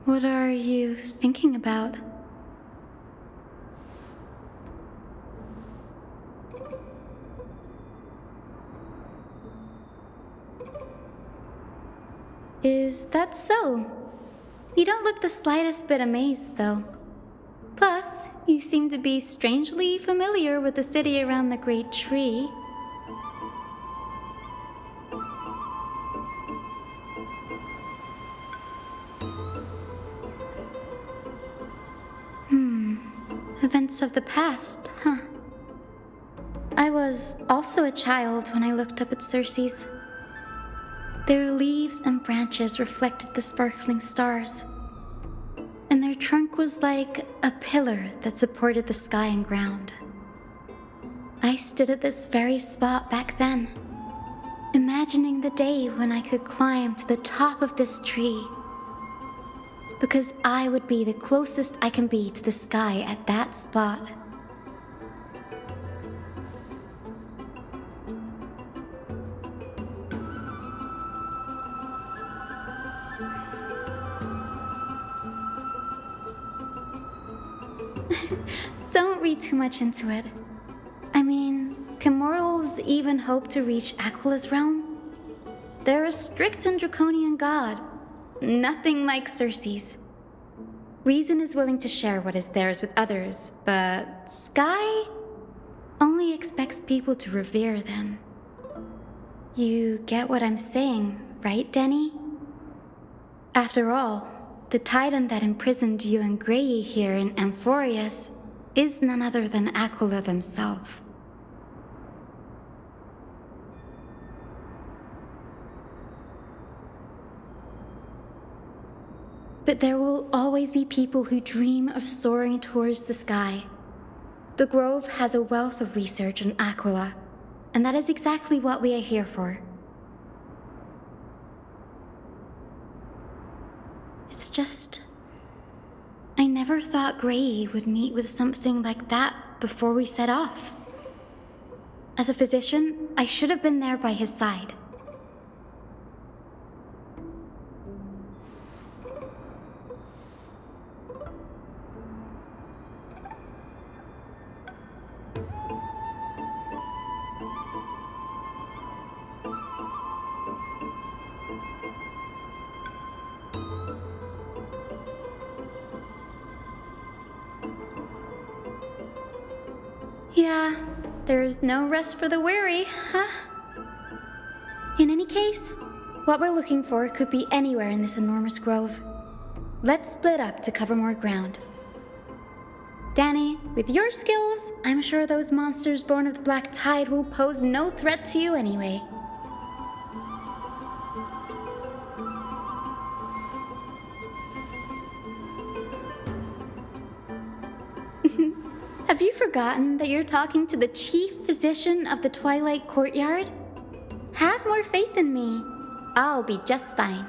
What are you thinking about? Is that so? You don't look the slightest bit amazed, though. Plus, you seem to be strangely familiar with the city around the Great Tree. Events of the past, huh? I was also a child when I looked up at Circe's. Their leaves and branches reflected the sparkling stars, and their trunk was like a pillar that supported the sky and ground. I stood at this very spot back then, imagining the day when I could climb to the top of this tree, because I would be the closest I can be to the sky at that spot. Don't read too much into it. I mean, can mortals even hope to reach Aquila's realm? They're a strict and draconian god, nothing like Circe's. Reason is willing to share what is theirs with others, but Sky only expects people to revere them. You get what I'm saying, right, Denny? After all, the titan that imprisoned you and Grey here in Amphoreus is none other than Aquila themselves. But there will always be people who dream of soaring towards the sky. The Grove has a wealth of research on Aquila, and that is exactly what we are here for. It's just, I never thought Grey would meet with something like that before we set off. As a physician, I should have been there by his side. Yeah, there's no rest for the weary, huh? In any case, what we're looking for could be anywhere in this enormous grove. Let's split up to cover more ground. Danny, with your skills, I'm sure those monsters born of the Black Tide will pose no threat to you anyway. Have you forgotten that you're talking to the chief physician of the Twilight Courtyard? Have more faith in me. I'll be just fine.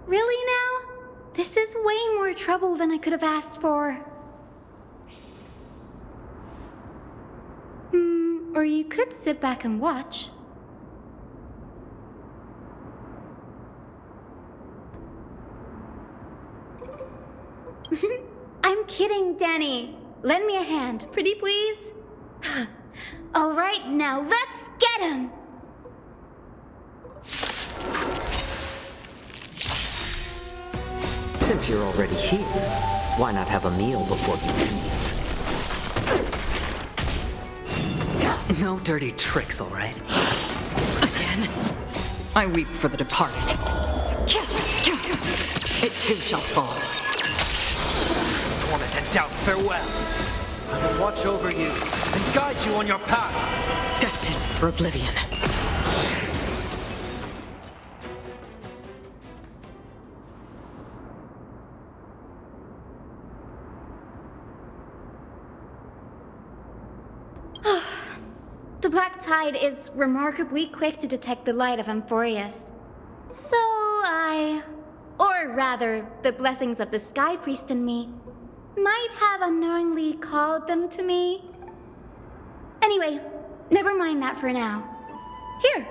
Really now? This is way more trouble than I could have asked for. Or you could sit back and watch. I'm kidding, Danny. Lend me a hand, pretty please? All right, now let's get him! Since you're already here, why not have a meal before you leave? No dirty tricks, all right? Again? I weep for the departed. It too shall fall. Torment and doubt, farewell. I will watch over you and guide you on your path. Destined for oblivion. The black tide is remarkably quick to detect the light of amphoreus. So or rather, the blessings of the Sky Priest in me, might have unknowingly called them to me. Anyway, never mind that for now. Here,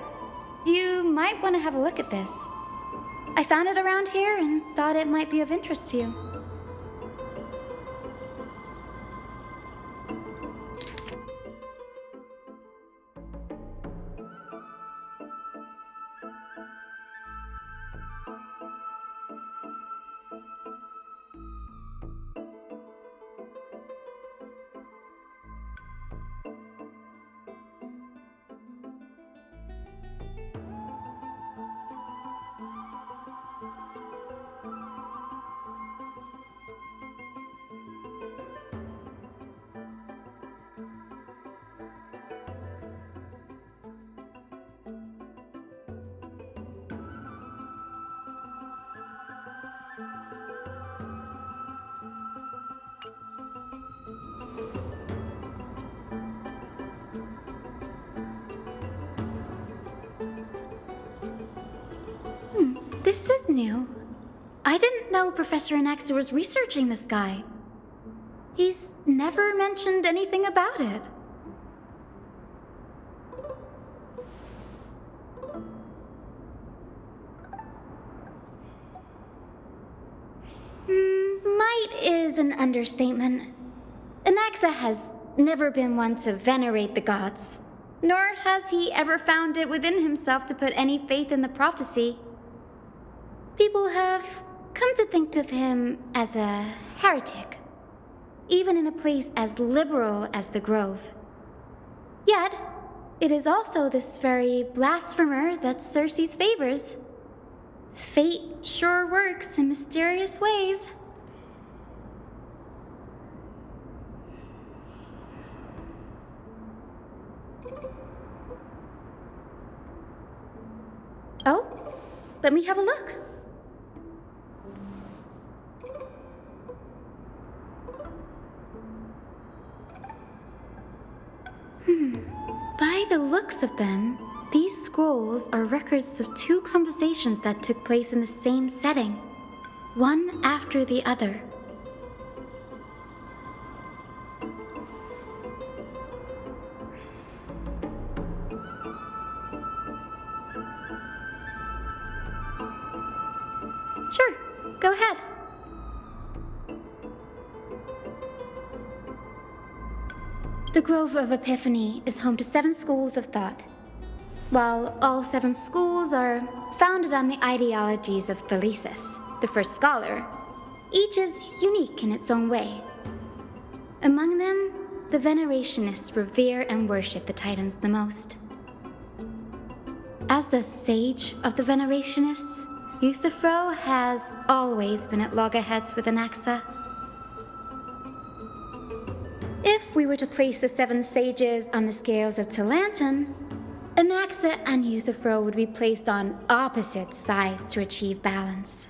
you might want to have a look at this. I found it around here and thought it might be of interest to you. This is new. I didn't know Professor Anaxa was researching the sky. He's never mentioned anything about it. Might is an understatement. Anaxa has never been one to venerate the gods, nor has he ever found it within himself to put any faith in the prophecy. People have come to think of him as a heretic, even in a place as liberal as the Grove. Yet, it is also this very blasphemer that Circe's favors. Fate sure works in mysterious ways. Oh, let me have a look. By the looks of them, these scrolls are records of two conversations that took place in the same setting, one after the other. Sure, go ahead. The Grove of Epiphany is home to 7 schools of thought. While all 7 schools are founded on the ideologies of Thalesis, the first scholar, each is unique in its own way. Among them, the Venerationists revere and worship the Titans the most. As the sage of the Venerationists, Euthyphro has always been at loggerheads with Anaxa. If we were to place the 7 sages on the scales of Talanton, Anaxa and Euthyphro would be placed on opposite sides to achieve balance.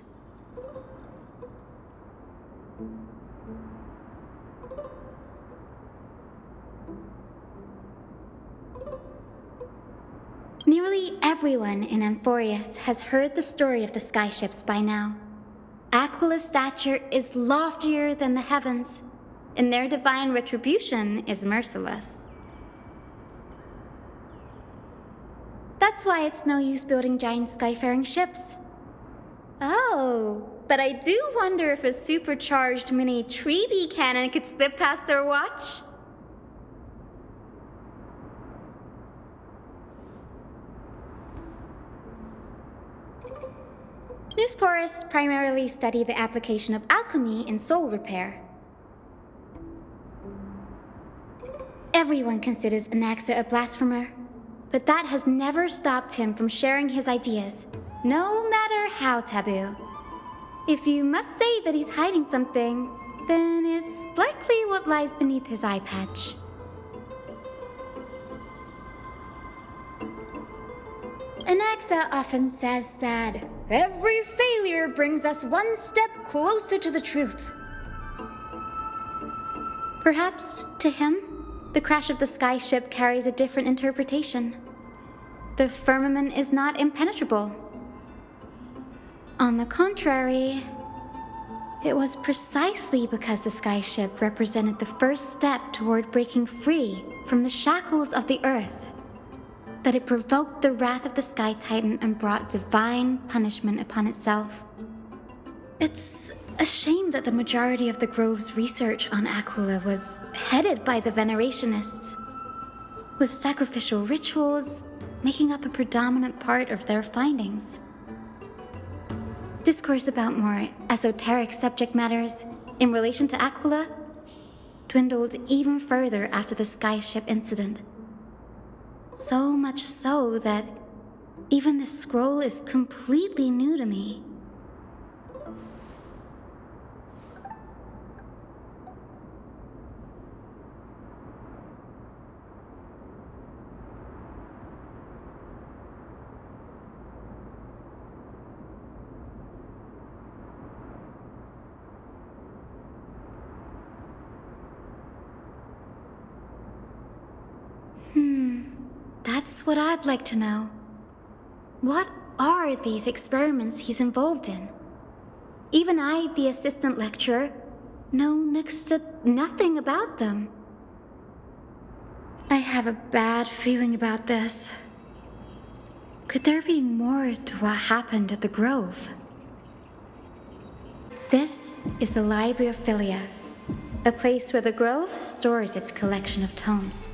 Nearly everyone in Amphoreus has heard the story of the skyships by now. Aquila's stature is loftier than the heavens, and their divine retribution is merciless. That's why it's no use building giant skyfaring ships. Oh, but I do wonder if a supercharged mini treaty cannon could slip past their watch. Newsporists primarily study the application of alchemy in soul repair. Everyone considers Anaxa a blasphemer, but that has never stopped him from sharing his ideas, no matter how taboo. If you must say that he's hiding something, then it's likely what lies beneath his eye patch. Anaxa often says that every failure brings us one step closer to the truth. Perhaps, to him, the crash of the skyship carries a different interpretation. The firmament is not impenetrable. On the contrary, it was precisely because the skyship represented the first step toward breaking free from the shackles of the earth that it provoked the wrath of the Sky Titan and brought divine punishment upon itself. It's a shame that the majority of the Grove's research on Aquila was headed by the Venerationists, with sacrificial rituals making up a predominant part of their findings. Discourse about more esoteric subject matters in relation to Aquila dwindled even further after the skyship incident. So much so that even the scroll is completely new to me. That's what I'd like to know. What are these experiments he's involved in? Even I, the assistant lecturer, know next to nothing about them. I have a bad feeling about this. Could there be more to what happened at the Grove? This is the Library of Philia, a place where the Grove stores its collection of tomes.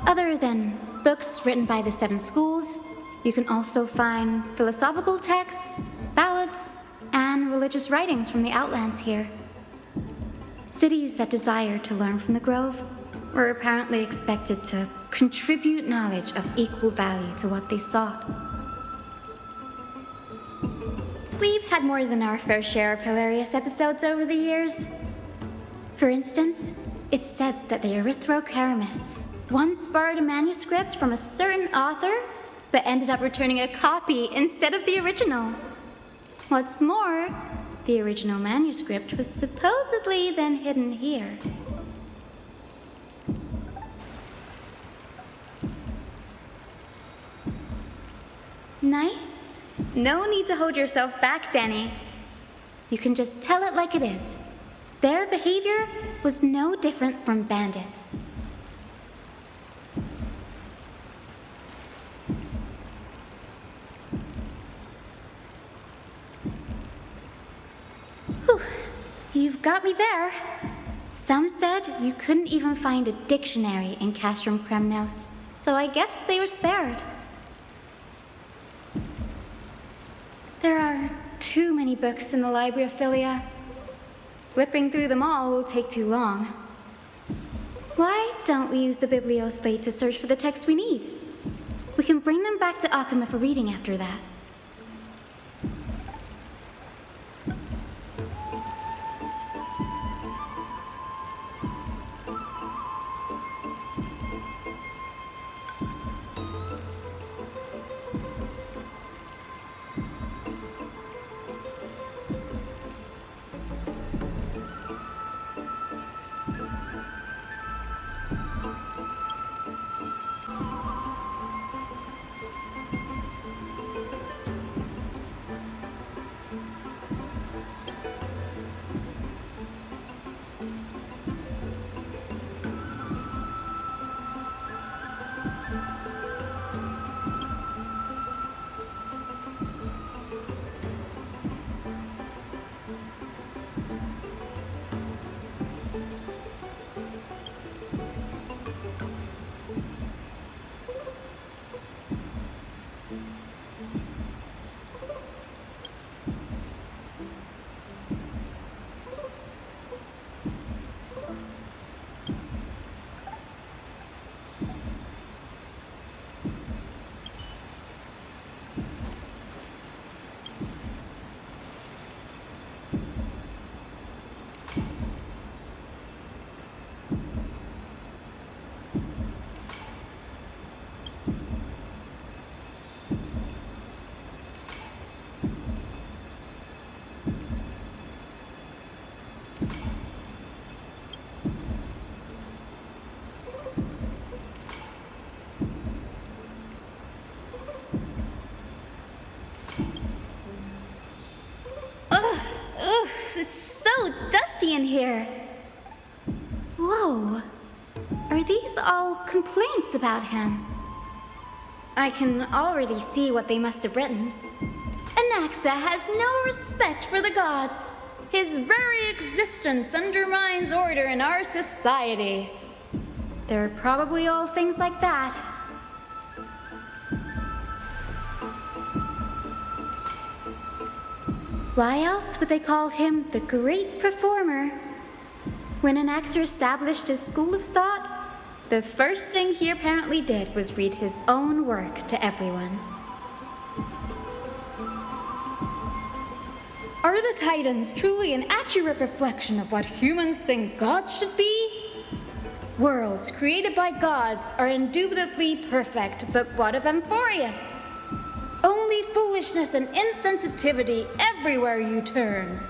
Other than books written by the 7 schools, you can also find philosophical texts, ballads, and religious writings from the Outlands here. Cities that desire to learn from the Grove were apparently expected to contribute knowledge of equal value to what they sought. We've had more than our fair share of hilarious episodes over the years. For instance, it's said that the Erythrocheramists once borrowed a manuscript from a certain author, but ended up returning a copy instead of the original. What's more, the original manuscript was supposedly then hidden here. Nice? No need to hold yourself back, Danny. You can just tell it like it is. Their behavior was no different from bandits. Whew, you've got me there. Some said you couldn't even find a dictionary in Castrum Kremnos, so I guess they were spared. There are too many books in the Library of Philia. Flipping through them all will take too long. Why don't we use the biblioslate to search for the texts we need? We can bring them back to Akuma for reading after that. in here. Whoa. Are these all complaints about him? I can already see what they must have written. Anaxa has no respect for the gods. His very existence undermines order in our society. They're probably all things like that. Why else would they call him the Great Performer? When Anaxer established his school of thought, the first thing he apparently did was read his own work to everyone. Are the Titans truly an accurate reflection of what humans think gods should be? Worlds created by gods are indubitably perfect, but what of amphoreus? Only foolishness and insensitivity everywhere you turn.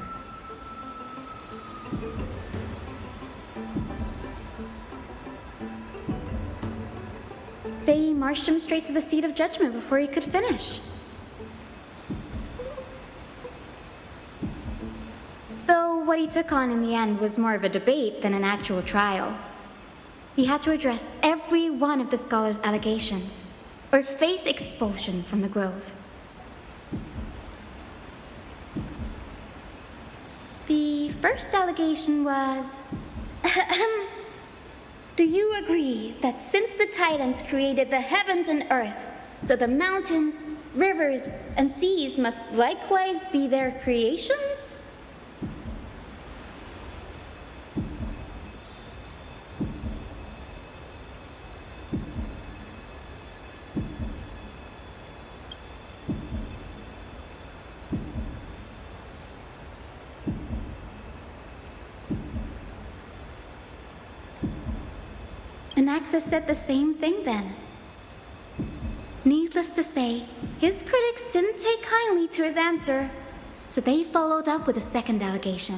They marched him straight to the seat of judgment before he could finish. Though what he took on in the end was more of a debate than an actual trial. He had to address every one of the scholars' allegations, or face expulsion from the grove. The first allegation was... Do you agree that since the Titans created the heavens and earth, so the mountains, rivers, and seas must likewise be their creations? Anaxa said the same thing then. Needless to say, his critics didn't take kindly to his answer, so they followed up with a second allegation.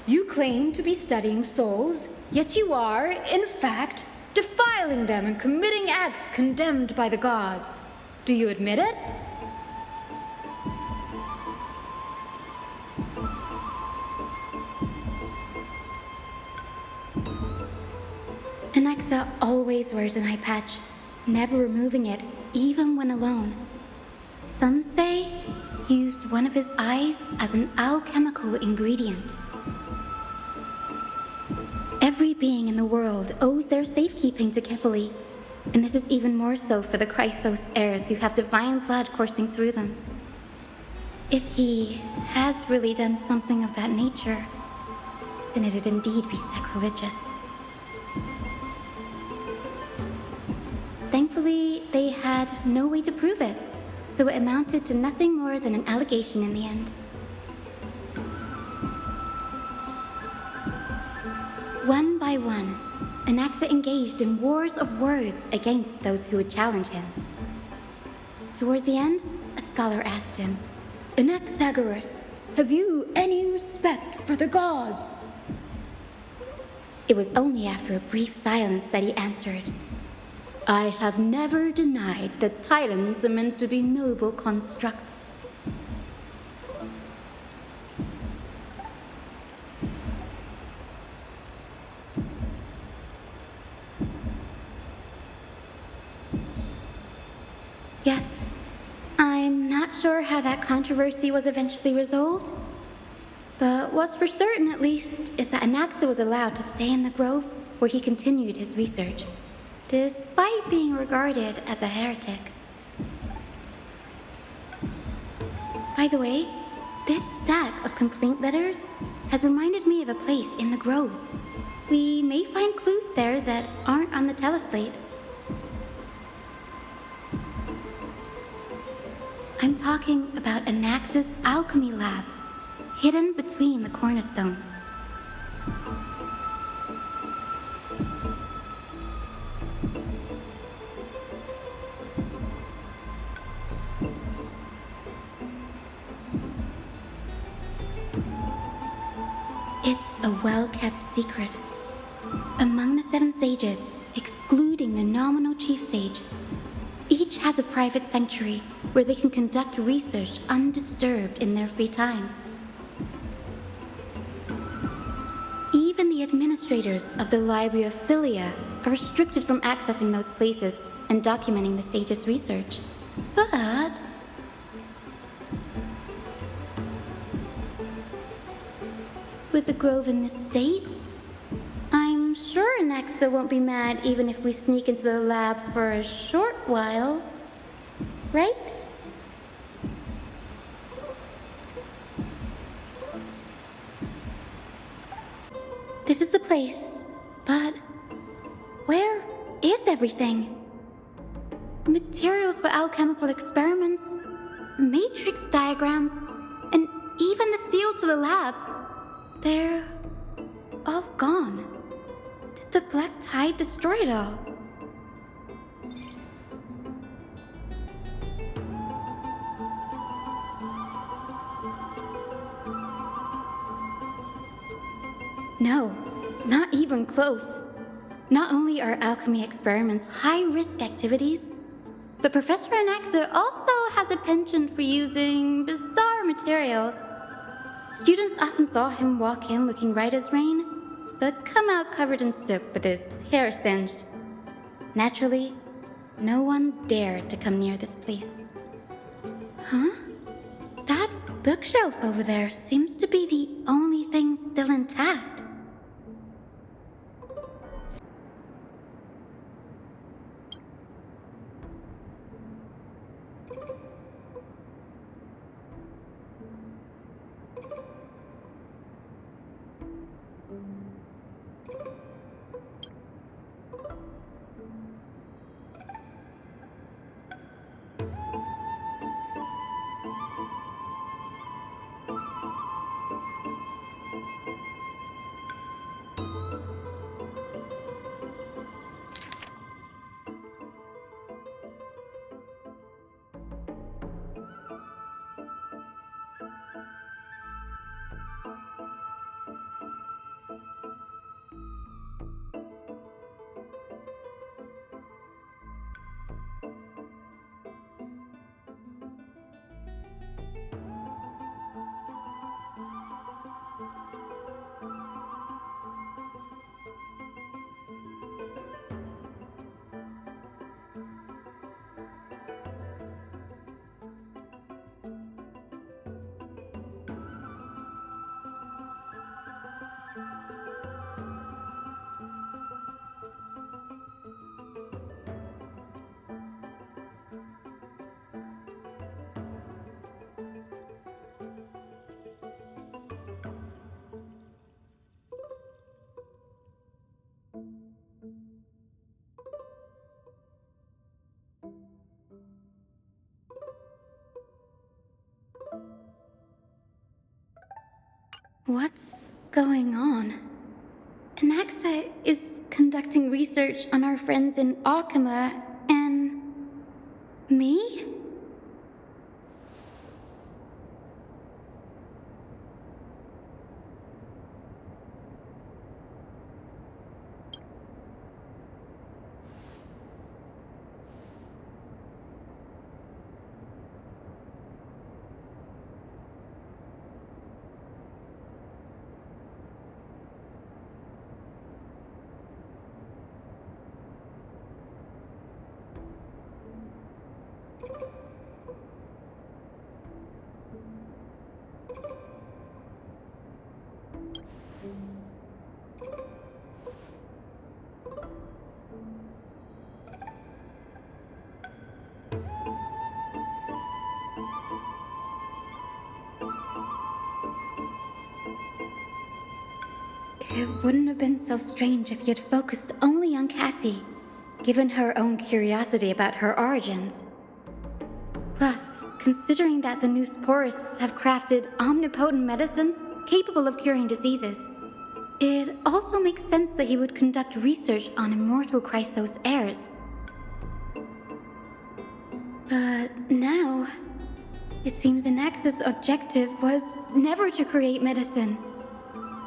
You claim to be studying souls, yet you are, in fact, defiling them and committing acts condemned by the gods. Do you admit it? Anaxa always wears an eye patch, never removing it, even when alone. Some say he used one of his eyes as an alchemical ingredient. Every being in the world owes their safekeeping to Kifili, and this is even more so for the Chrysos heirs who have divine blood coursing through them. If he has really done something of that nature, then it'd indeed be sacrilegious. Thankfully, they had no way to prove it, so it amounted to nothing more than an allegation in the end. One by one, Anaxa engaged in wars of words against those who would challenge him. Toward the end, a scholar asked him, "Anaxagoras, have you any respect for the gods?" It was only after a brief silence that he answered, "I have never denied that Titans are meant to be noble constructs." Yes, I'm not sure how that controversy was eventually resolved, but what's for certain, at least, is that Anaxa was allowed to stay in the grove where he continued his research, despite being regarded as a heretic. By the way, this stack of complaint letters has reminded me of a place in the grove. We may find clues there that aren't on the teleslate. I'm talking about Anaxa's alchemy lab, hidden between the cornerstones. It's a well-kept secret. Among the 7 sages, excluding the nominal chief sage, each each has a private sanctuary where they can conduct research undisturbed in their free time. Even the administrators of the Library of Philia are restricted from accessing those places and documenting the sage's research. But with the grove in this state, I'm sure Anaxa won't be mad even if we sneak into the lab for a short while, right? This is the place, but where is everything? Materials for alchemical experiments, matrix diagrams, and even the seal to the lab. They're all gone. Did the black tide destroy it all? No, not even close. Not only are alchemy experiments high-risk activities, but Professor Anaxa also has a penchant for using bizarre materials. Students often saw him walk in looking right as rain, but come out covered in soot with his hair singed. Naturally, no one dared to come near this place. Huh? That bookshelf over there seems to be the only thing still intact. What's going on? Anaxa is conducting research on our friends in Alchema and me? It wouldn't have been so strange if he had focused only on Cassie, given her own curiosity about her origins. Plus, considering that the new sporists have crafted omnipotent medicines capable of curing diseases, it also makes sense that he would conduct research on immortal Chrysos heirs. But now, it seems Anaxa's objective was never to create medicine,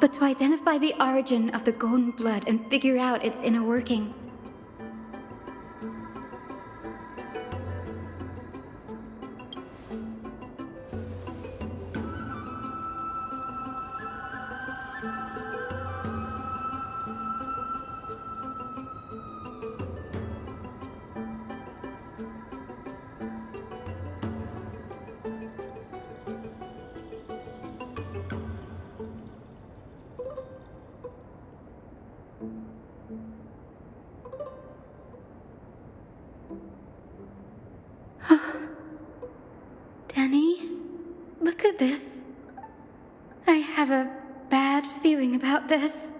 but to identify the origin of the golden blood and figure out its inner workings. at this. I have a bad feeling about this.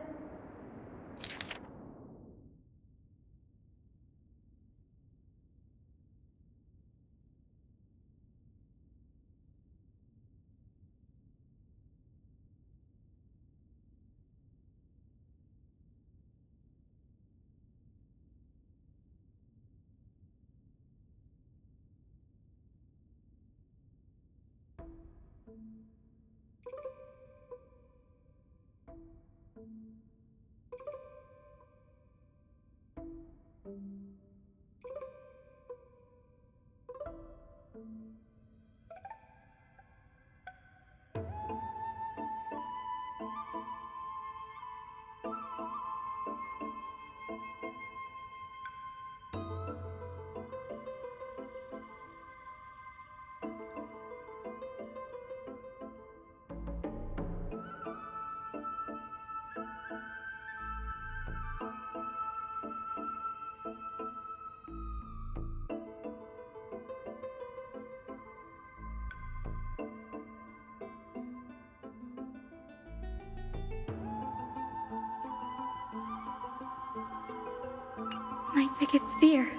My biggest fear.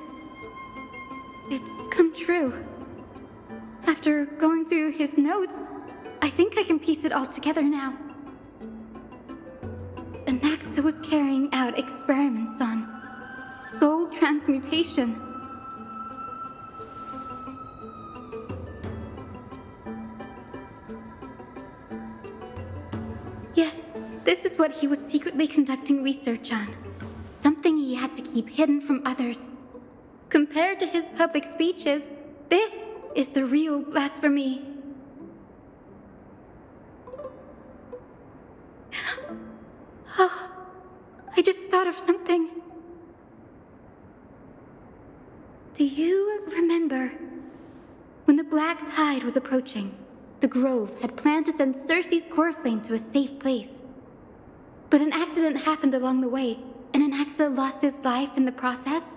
It's come true. After going through his notes, I think I can piece it all together now. Anaxa was carrying out experiments on soul transmutation. Yes, this is what he was secretly conducting research on. Something he had to keep hidden from others. Compared to his public speeches, this is the real blasphemy. Oh, I just thought of something. Do you remember when the black tide was approaching? The Grove had planned to send Cersei's core flame to a safe place. But an accident happened along the way, and Anaxa lost his life in the process?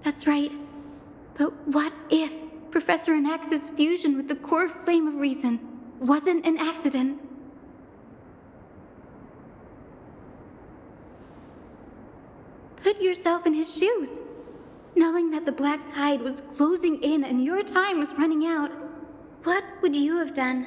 That's right. But what if Professor Anaxa's fusion with the core flame of reason wasn't an accident? Put yourself in his shoes. Knowing that the black tide was closing in and your time was running out, what would you have done?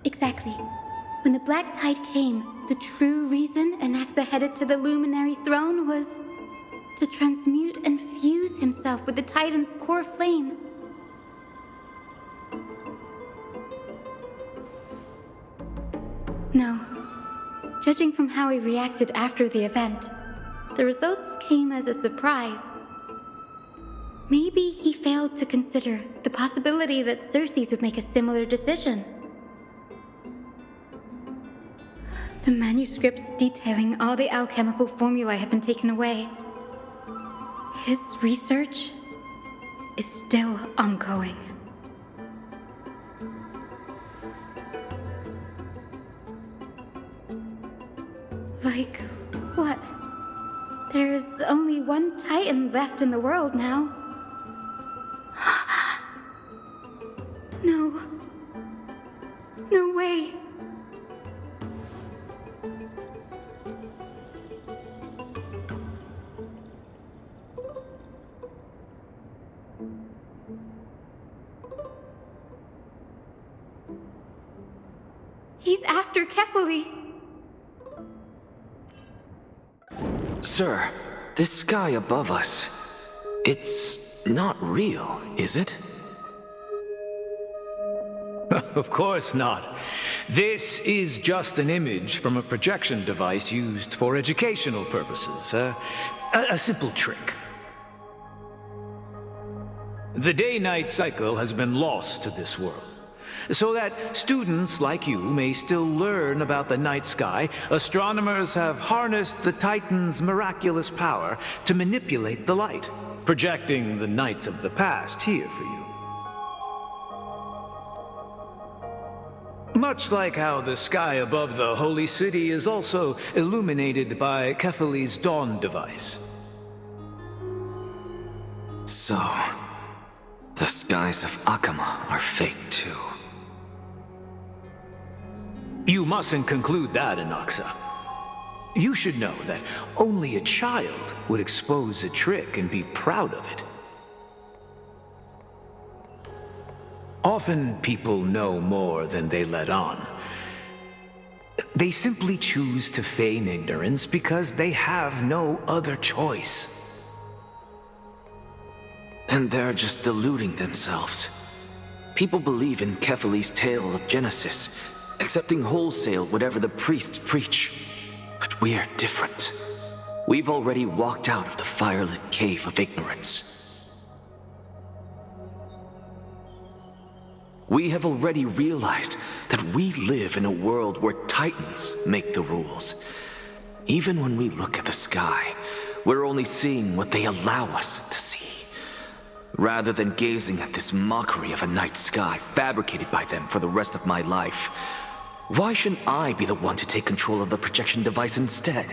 Exactly. When the black tide came, the true reason Anaxa headed to the Luminary Throne was to transmute and fuse himself with the Titan's core flame. No. Judging from how he reacted after the event, the results came as a surprise. Maybe he failed to consider the possibility that Cersei's would make a similar decision. The manuscripts detailing all the alchemical formulae have been taken away. His research is still ongoing. Like what? There's only one Titan left in the world now. No. No way. He's after Kefali. Sir, this sky above us, it's not real, is it? Of course not. This is just an image from a projection device used for educational purposes. A simple trick. The day-night cycle has been lost to this world. So that students like you may still learn about the night sky, astronomers have harnessed the Titan's miraculous power to manipulate the light, projecting the nights of the past here for you. Much like how the sky above the Holy City is also illuminated by Kefali's dawn device. So, the skies of Akama are fake too. You mustn't conclude that, Inoxa. You should know that only a child would expose a trick and be proud of it. Often people know more than they let on. They simply choose to feign ignorance because they have no other choice. Then they're just deluding themselves. People believe in Kefali's tale of Genesis, accepting wholesale whatever the priests preach. But we're different. We've already walked out of the firelit cave of ignorance. We have already realized that we live in a world where Titans make the rules. Even when we look at the sky, we're only seeing what they allow us to see. Rather than gazing at this mockery of a night sky fabricated by them for the rest of my life, why shouldn't I be the one to take control of the projection device instead?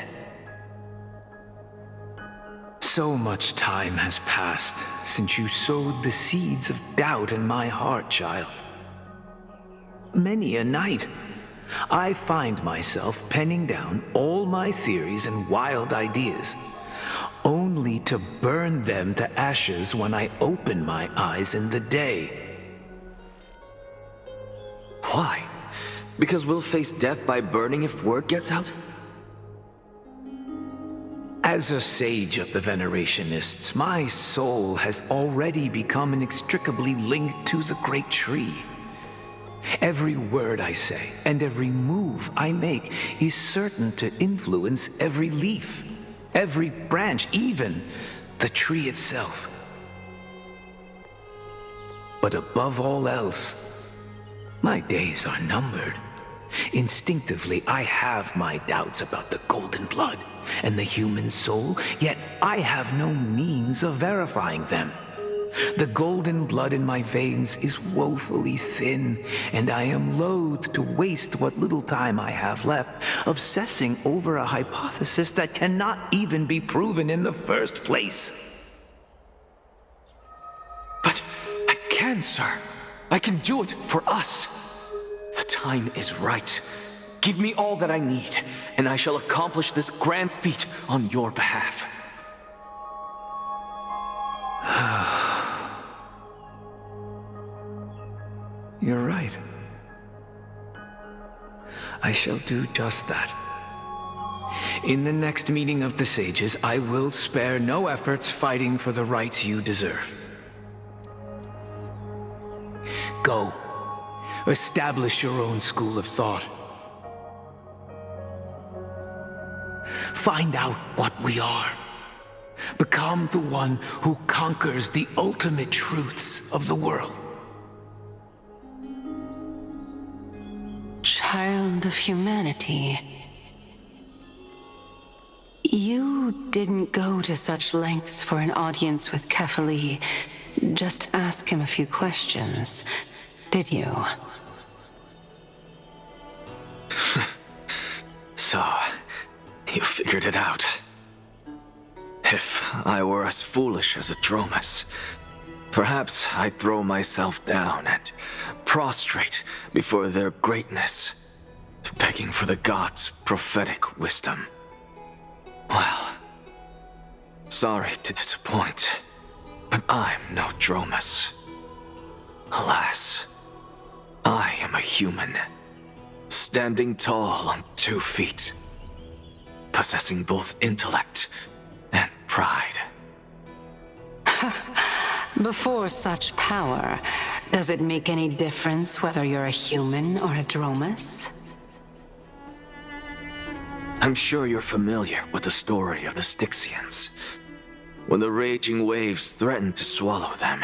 So much time has passed since you sowed the seeds of doubt in my heart, child. Many a night, I find myself penning down all my theories and wild ideas, only to burn them to ashes when I open my eyes in the day. Why? Because we'll face death by burning if word gets out? As a sage of the Venerationists, my soul has already become inextricably linked to the great tree. Every word I say and every move I make is certain to influence every leaf, every branch, even the tree itself. But above all else, my days are numbered. Instinctively, I have my doubts about the golden blood and the human soul, yet I have no means of verifying them. The golden blood in my veins is woefully thin, and I am loath to waste what little time I have left obsessing over a hypothesis that cannot even be proven in the first place. But I can, sir. I can do it for us. The time is right. Give me all that I need, and I shall accomplish this grand feat on your behalf. You're right. I shall do just that. In the next meeting of the sages, I will spare no efforts fighting for the rights you deserve. Go. Establish your own school of thought. Find out what we are. Become the one who conquers the ultimate truths of the world. Child of humanity. You didn't go to such lengths for an audience with Kefali. Just ask him a few questions, did you? So, you figured it out. If I were as foolish as a Dromus, perhaps I'd throw myself down and prostrate before their greatness, begging for the gods' prophetic wisdom. Well, sorry to disappoint, but I'm no Dromus. Alas, I am a human, standing tall on 2 feet, possessing both intellect and pride. Before such power, does it make any difference whether you're a human or a Dromus? I'm sure you're familiar with the story of the Styxians. When the raging waves threatened to swallow them,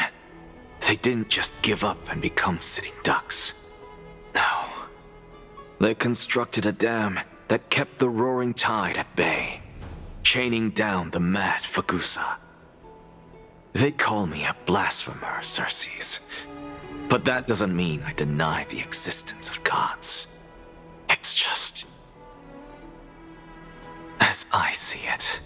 they didn't just give up and become sitting ducks. They constructed a dam that kept the roaring tide at bay, chaining down the mad Fagusa. They call me a blasphemer, Circes. But that doesn't mean I deny the existence of gods. It's just... as I see it,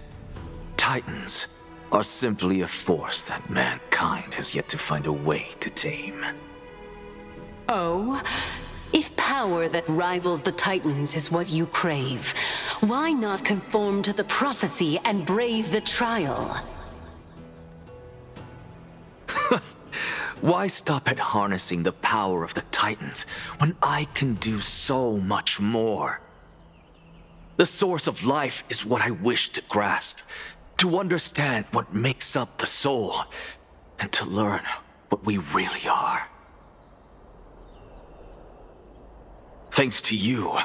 Titans are simply a force that mankind has yet to find a way to tame. Oh? If power that rivals the Titans is what you crave, why not conform to the prophecy and brave the trial? Why stop at harnessing the power of the Titans when I can do so much more? The source of life is what I wish to grasp, to understand what makes up the soul, and to learn what we really are. Thanks to you,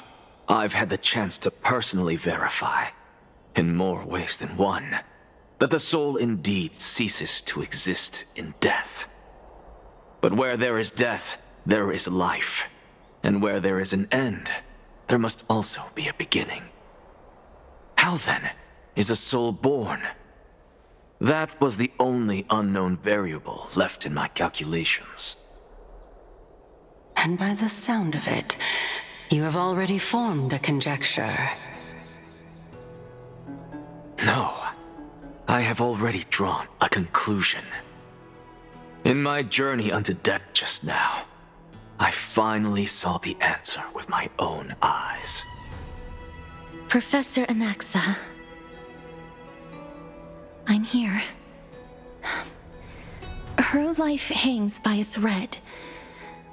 I've had the chance to personally verify, in more ways than one, that the soul indeed ceases to exist in death. But where there is death, there is life. And where there is an end, there must also be a beginning. How then is a soul born? That was the only unknown variable left in my calculations. And by the sound of it, you have already formed a conjecture. No, I have already drawn a conclusion. In my journey unto death just now, I finally saw the answer with my own eyes. Professor Anaxa, I'm here. Her life hangs by a thread.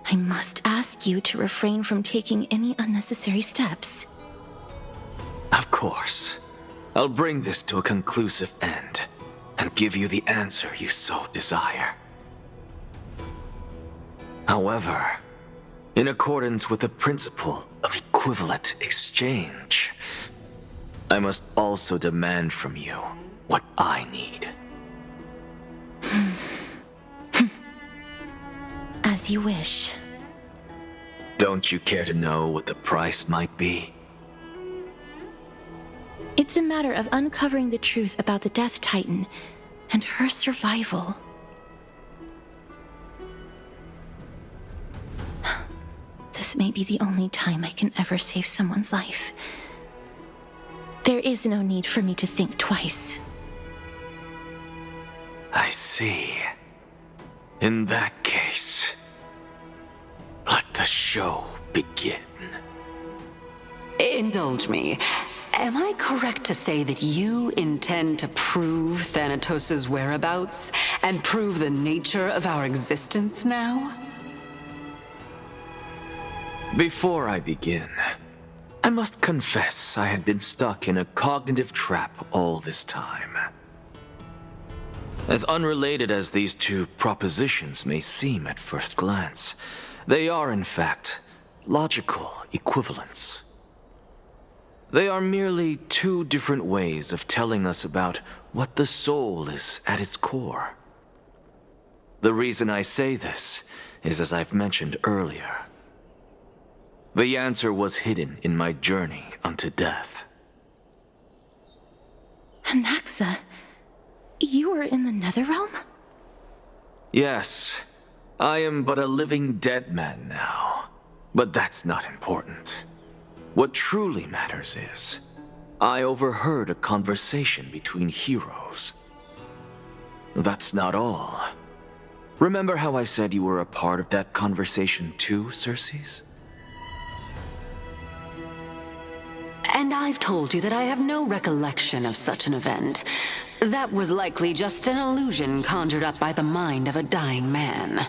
I must ask you to refrain from taking any unnecessary steps. Of course. I'll bring this to a conclusive end, and give you the answer you so desire. However, in accordance with the principle of equivalent exchange, I must also demand from you what I need. As you wish. Don't you care to know what the price might be? It's a matter of uncovering the truth about the Death Titan and her survival. This may be the only time I can ever save someone's life. There is no need for me to think twice. I see. In that case, let the show begin. Indulge me. Am I correct to say that you intend to prove Thanatos' whereabouts and prove the nature of our existence now? Before I begin, I must confess I had been stuck in a cognitive trap all this time. As unrelated as these two propositions may seem at first glance, they are in fact logical equivalents. They are merely two different ways of telling us about what the soul is at its core. The reason I say this is, as I've mentioned earlier, the answer was hidden in my journey unto death. Anaxa, you were in the Netherrealm? Yes, I am but a living dead man now, but that's not important. What truly matters is, I overheard a conversation between heroes. That's not all. Remember how I said you were a part of that conversation too, Circes? And I've told you that I have no recollection of such an event. That was likely just an illusion conjured up by the mind of a dying man.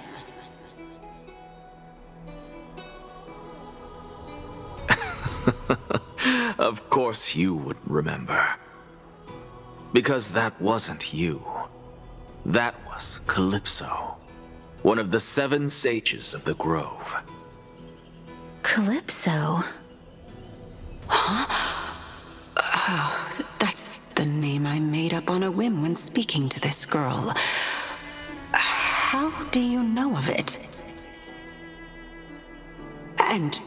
Of course you would remember. Because that wasn't you. That was Calypso, one of the 7 sages of the Grove. Calypso? That's the name I made up on a whim when speaking to this girl. How do you know of it? And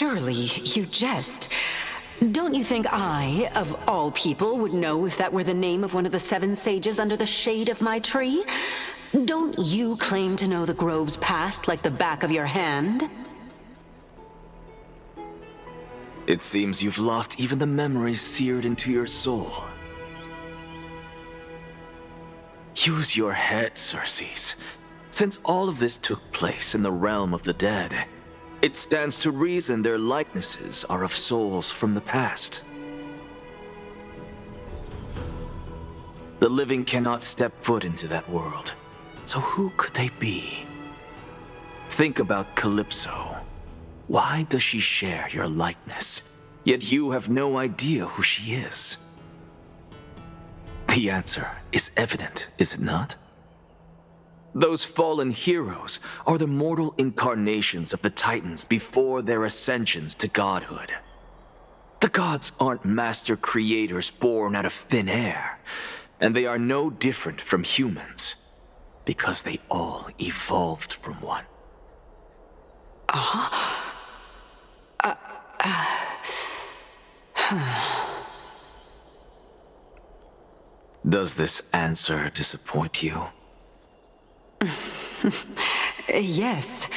Surely you jest. Don't you think I, of all people, would know if that were the name of one of the 7 sages under the shade of my tree? Don't you claim to know the grove's past like the back of your hand? It seems you've lost even the memories seared into your soul. Use your head, Circes. Since all of this took place in the realm of the dead, it stands to reason their likenesses are of souls from the past. The living cannot step foot into that world, so who could they be? Think about Calypso. Why does she share your likeness, yet you have no idea who she is? The answer is evident, is it not? Those fallen heroes are the mortal incarnations of the Titans before their ascensions to godhood. The gods aren't master creators born out of thin air, and they are no different from humans, because they all evolved from one. Does this answer disappoint you? Yes,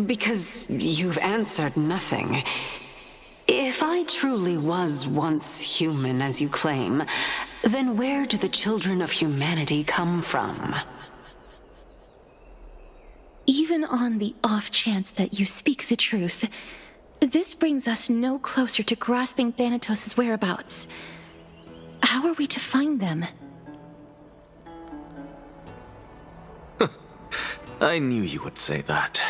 because you've answered nothing. If I truly was once human, as you claim, then where do the children of humanity come from? Even on the off chance that you speak the truth, this brings us no closer to grasping Thanatos' whereabouts. How are we to find them? I knew you would say that.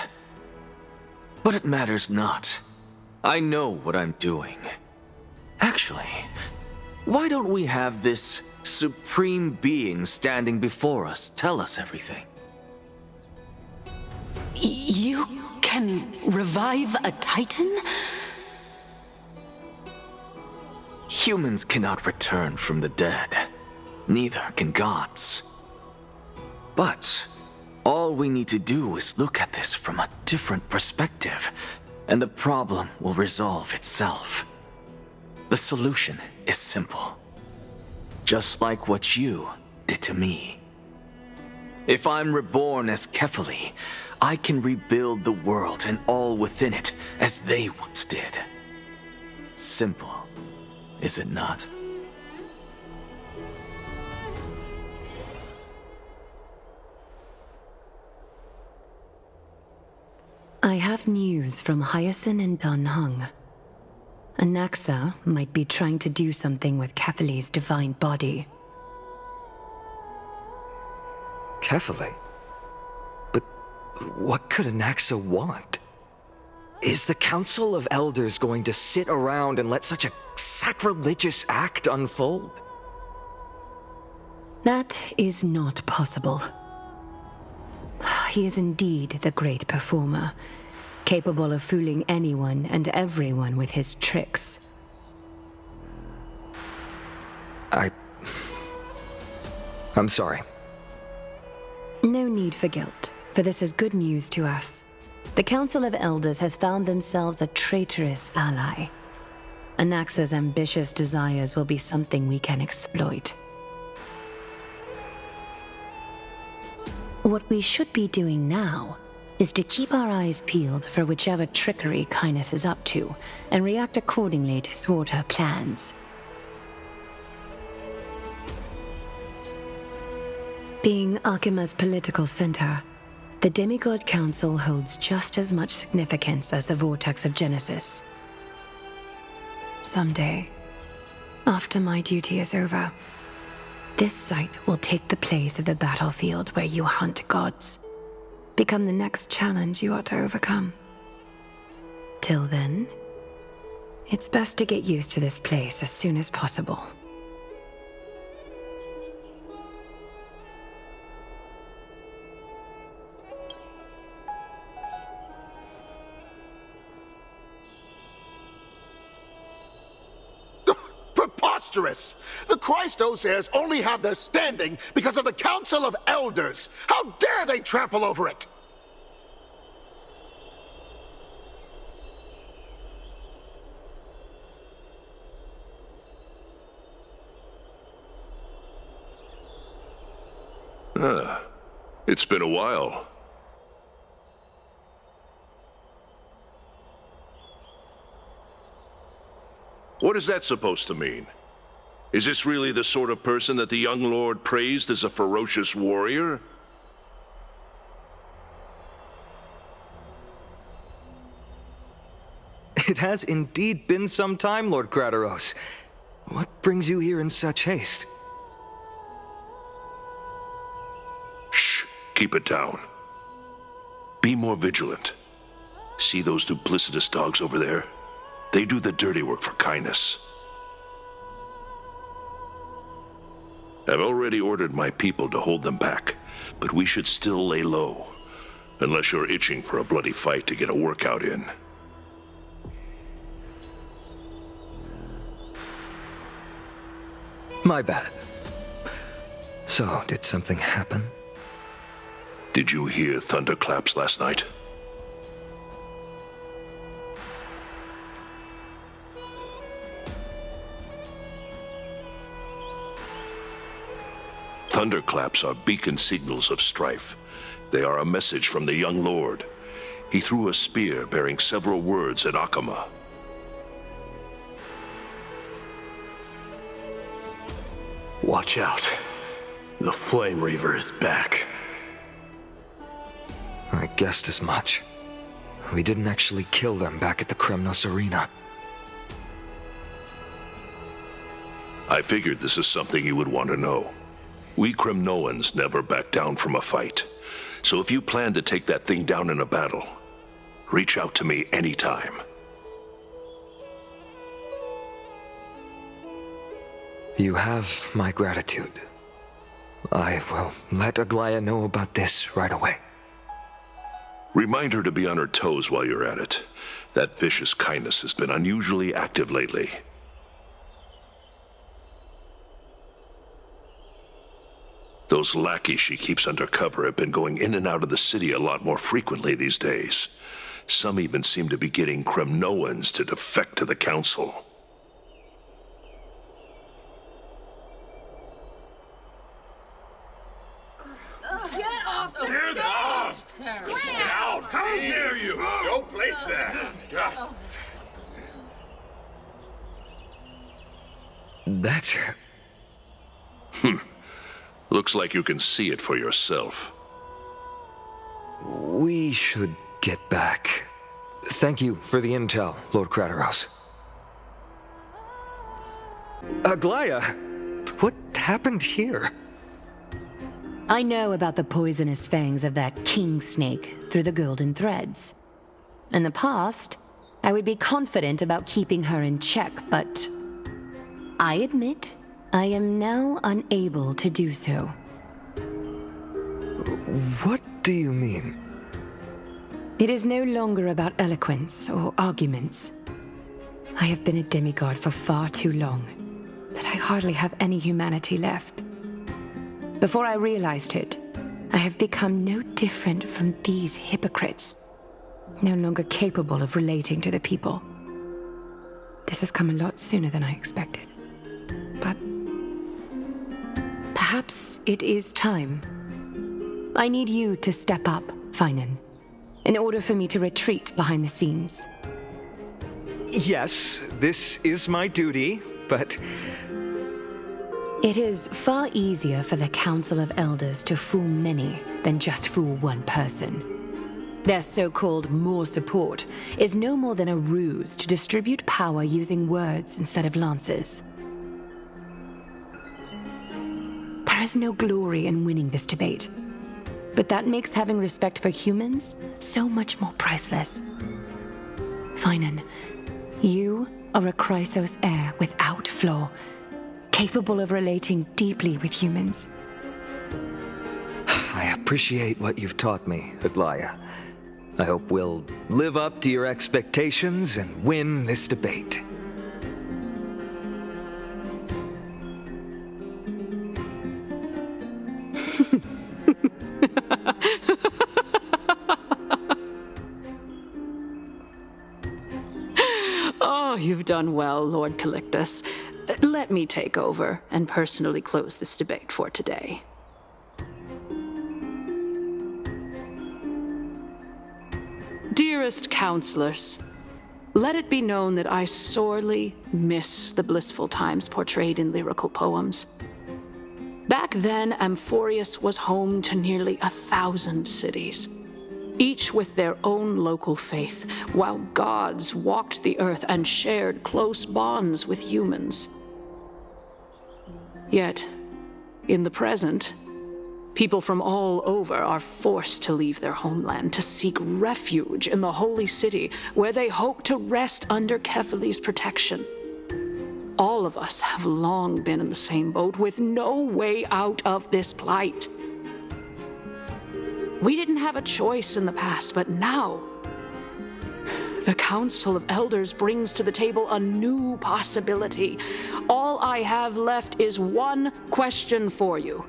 But it matters not. I know what I'm doing. Actually, why don't we have this supreme being standing before us tell us everything? You can revive a Titan? Humans cannot return from the dead. Neither can gods. But all we need to do is look at this from a different perspective, and the problem will resolve itself. The solution is simple. Just like what you did to me. If I'm reborn as Kefali, I can rebuild the world and all within it as they once did. Simple, is it not? I have news from Hyacinth and Dan Heng. Anaxa might be trying to do something with Kefali's divine body. Kefali? But what could Anaxa want? Is the Council of Elders going to sit around and let such a sacrilegious act unfold? That is not possible. He is indeed the great performer, capable of fooling anyone and everyone with his tricks. I'm sorry. No need for guilt, for this is good news to us. The Council of Elders has found themselves a traitorous ally. Anaxa's ambitious desires will be something we can exploit. What we should be doing now is to keep our eyes peeled for whichever trickery Kynus is up to, and react accordingly to thwart her plans. Being Akima's political center, the Demigod Council holds just as much significance as the Vortex of Genesis. Someday, after my duty is over, this site will take the place of the battlefield where you hunt gods, become the next challenge you are to overcome. Till then, it's best to get used to this place as soon as possible. Preposterous! The Christos heirs only have their standing because of the Council of Elders! How dare they trample over it! It's been a while. What is that supposed to mean? Is this really the sort of person that the young lord praised as a ferocious warrior? It has indeed been some time, Lord Crateros. What brings you here in such haste? Shh, keep it down. Be more vigilant. See those duplicitous dogs over there? They do the dirty work for kindness. I've already ordered my people to hold them back, but we should still lay low. Unless you're itching for a bloody fight to get a workout in. My bad. So, did something happen? Did you hear thunderclaps last night? Thunderclaps are beacon signals of strife. They are a message from the young lord. He threw a spear bearing several words at Akama. Watch out. The Flame Reaver is back. I guessed as much. We didn't actually kill them back at the Kremnos Arena. I figured this is something you would want to know. We Kremnoans never back down from a fight. So if you plan to take that thing down in a battle, reach out to me anytime. You have my gratitude. I will let Aglaya know about this right away. Remind her to be on her toes while you're at it. That vicious kindness has been unusually active lately. Those lackeys she keeps under cover have been going in and out of the city a lot more frequently these days. Some even seem to be getting Kremnoans to defect to the council. Get off the stage! Get out! How dare you! Don't place that! That's her. Looks like you can see it for yourself. We should get back. Thank you for the intel, Lord Crateros. Aglaya, what happened here? I know about the poisonous fangs of that king snake through the golden threads. In the past, I would be confident about keeping her in check, but I admit I am now unable to do so. What do you mean? It is no longer about eloquence or arguments. I have been a demigod for far too long that I hardly have any humanity left. Before I realized it, I have become no different from these hypocrites, no longer capable of relating to the people. This has come a lot sooner than I expected. But perhaps it is time. I need you to step up, Finan, in order for me to retreat behind the scenes. Yes, this is my duty, but... It is far easier for the Council of Elders to fool many than just fool one person. Their so-called more support is no more than a ruse to distribute power using words instead of lances. There is no glory in winning this debate, but that makes having respect for humans so much more priceless. Finan, you are a Chrysos heir without flaw, capable of relating deeply with humans. I appreciate what you've taught me, Aglaya. I hope we'll live up to your expectations and win this debate. Oh, you've done well, Lord Calictus. Let me take over and personally close this debate for today. Dearest counselors, let it be known that I sorely miss the blissful times portrayed in lyrical poems. Back then, Amphoreus was home to nearly 1,000 cities, each with their own local faith, while gods walked the earth and shared close bonds with humans. Yet, in the present, people from all over are forced to leave their homeland to seek refuge in the holy city, where they hope to rest under Kefali's protection. All of us have long been in the same boat, with no way out of this plight. We didn't have a choice in the past, but now, the Council of Elders brings to the table a new possibility. All I have left is one question for you.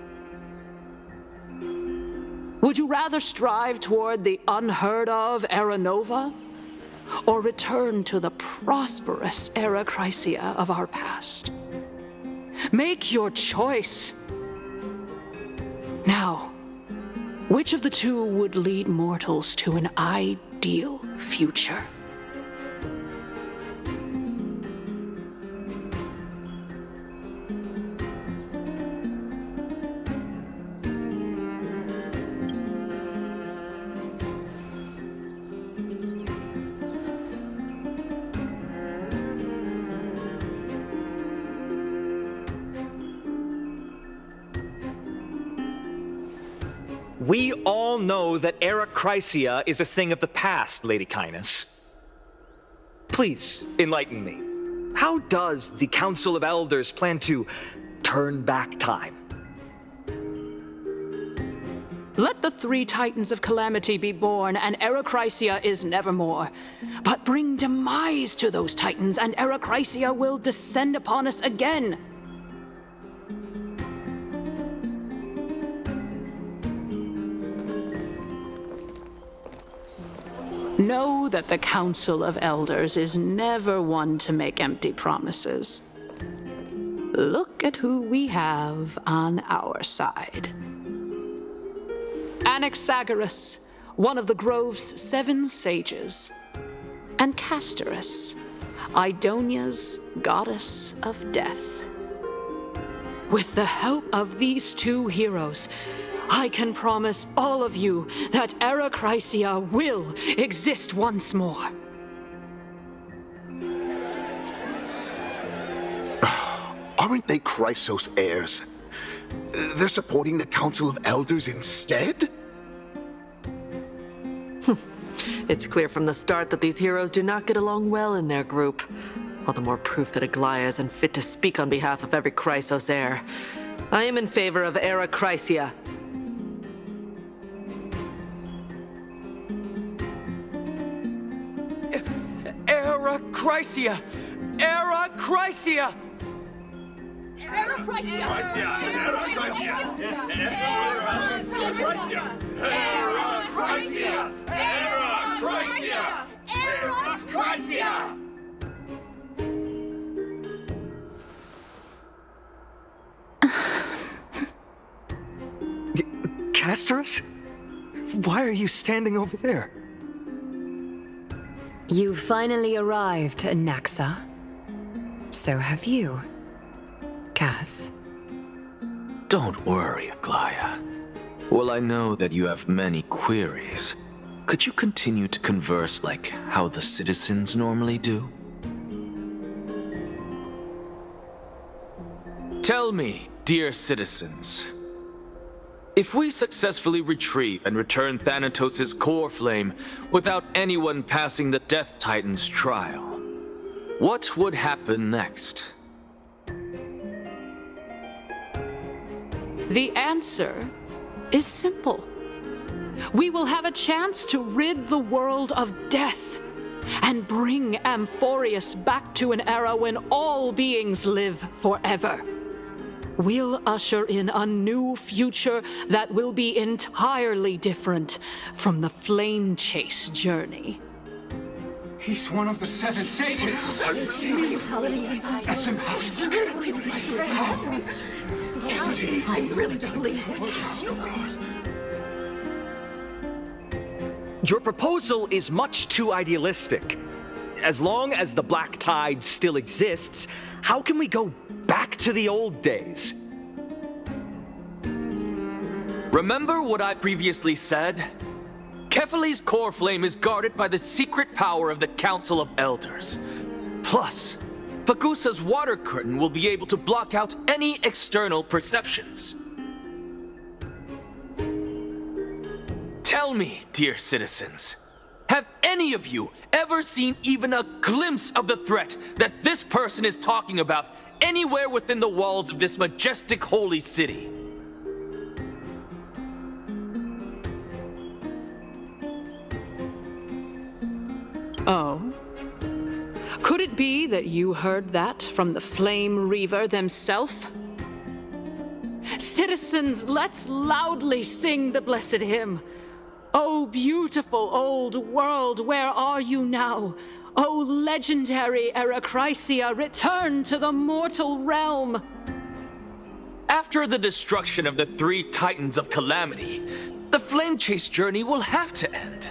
Would you rather strive toward the unheard of Era Nova, or return to the prosperous Era Chrysia of our past? Make your choice. Now, which of the two would lead mortals to an ideal future? We all know that Era Chrysia is a thing of the past, Lady Kynus. Please, enlighten me. How does the Council of Elders plan to turn back time? Let the 3 Titans of Calamity be born, and Era Chrysia is nevermore. But bring demise to those Titans, and Era Chrysia will descend upon us again. Know that the Council of Elders is never one to make empty promises. Look at who we have on our side. Anaxagoras, one of the grove's 7 sages, and Castorus, Idonia's goddess of death. With the help of these 2 heroes, I can promise all of you that Era Chrysia will exist once more. Aren't they Chrysos heirs? They're supporting the Council of Elders instead? It's clear from the start that these heroes do not get along well in their group. All the more proof that Aglaya isn't fit to speak on behalf of every Chrysos heir. I am in favor of Era Chrysia. Era Chrysia! Era Chrysia! Era Chrysia! Era Chrysia! Era Chrysia! Era Chrysia! Era Chrysia! Castorus? Why are you standing over there? You finally arrived, Naxa. So have you, Cass. Don't worry, Aglaya. Well, I know that you have many queries. Could you continue to converse like how the citizens normally do? Tell me, dear citizens, if we successfully retrieve and return Thanatos' core flame without anyone passing the Death Titan's trial, what would happen next? The answer is simple. We will have a chance to rid the world of death and bring Amphoreus back to an era when all beings live forever. We'll usher in a new future that will be entirely different from the flame chase journey. He's one of the 7 sages. That's impossible. I really don't believe this. Your proposal is much too idealistic. As long as the Black Tide still exists, how can we go back to the old days? Remember what I previously said? Kefali's core flame is guarded by the secret power of the Council of Elders. Plus, Fagusa's water curtain will be able to block out any external perceptions. Tell me, dear citizens, have any of you ever seen even a glimpse of the threat that this person is talking about anywhere within the walls of this majestic holy city? Oh? Could it be that you heard that from the Flame Reaver themselves? Citizens, let's loudly sing the blessed hymn. Oh, beautiful old world, where are you now? Oh, legendary Eracrysia, return to the mortal realm. After the destruction of the 3 Titans of Calamity, the Flame Chase journey will have to end.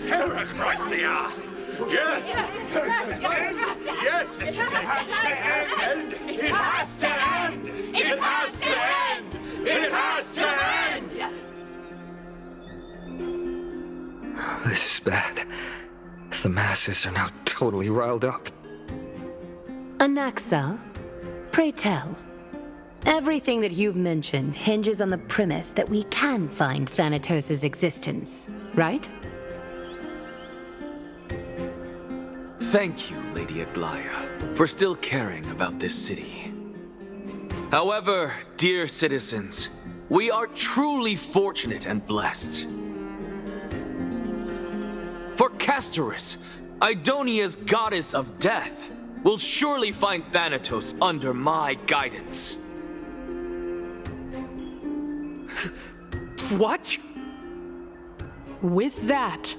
Eracrysia! Yes! Yes! It has to end! It has to end! It has to end! It has to end! This is bad. The masses are now totally riled up. Anaxa, pray tell. Everything that you've mentioned hinges on the premise that we can find Thanatos' existence, right? Thank you, Lady Aglaya, for still caring about this city. However, dear citizens, we are truly fortunate and blessed. For Castorus, Idonia's goddess of death, will surely find Thanatos under my guidance. What? With that,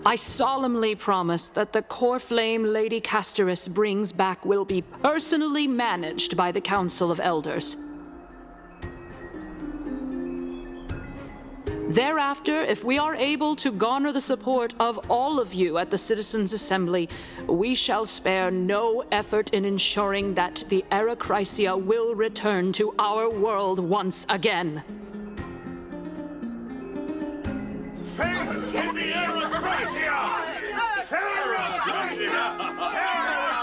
I solemnly promise that the core flame Lady Castorus brings back will be personally managed by the Council of Elders. Thereafter, if we are able to garner the support of all of you at the Citizens' Assembly, we shall spare no effort in ensuring that the Eracrysia will return to our world once again. Eracrysia! Eracrysia!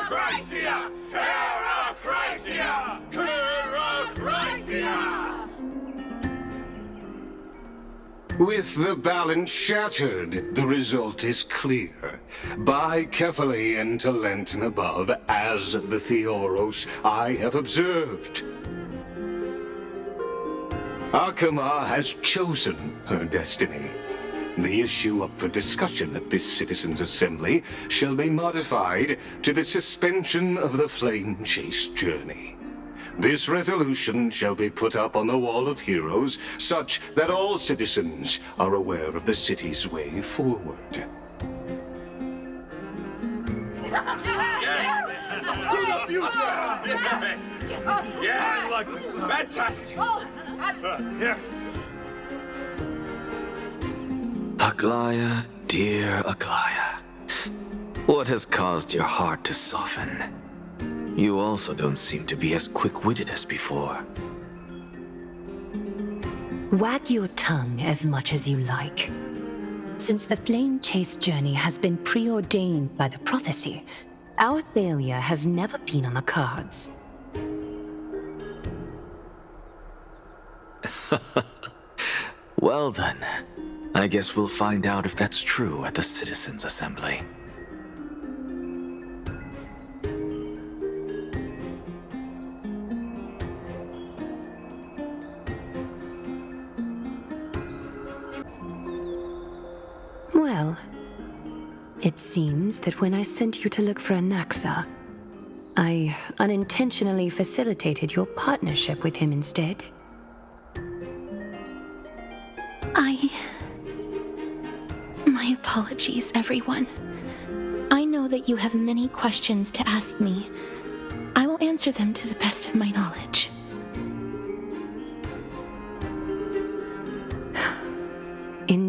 Eracrysia! Eracrysia! Eracrysia! With the balance shattered, the result is clear. By Kefali and Talent and above, as the Theoros, I have observed. Akama has chosen her destiny. The issue up for discussion at this Citizens' Assembly shall be modified to the suspension of the Flame Chase journey. This resolution shall be put up on the Wall of Heroes, such that all citizens are aware of the city's way forward. Yes! To the future! Yes! Yes! I like this. Fantastic! Yes! Aglaya, dear Aglaya, what has caused your heart to soften? You also don't seem to be as quick-witted as before. Wag your tongue as much as you like. Since the Flame Chase journey has been preordained by the prophecy, our failure has never been on the cards. Well then, I guess we'll find out if that's true at the Citizens' Assembly. Well, it seems that when I sent you to look for Anaxa, I unintentionally facilitated your partnership with him instead. My apologies, everyone. I know that you have many questions to ask me. I will answer them to the best of my knowledge.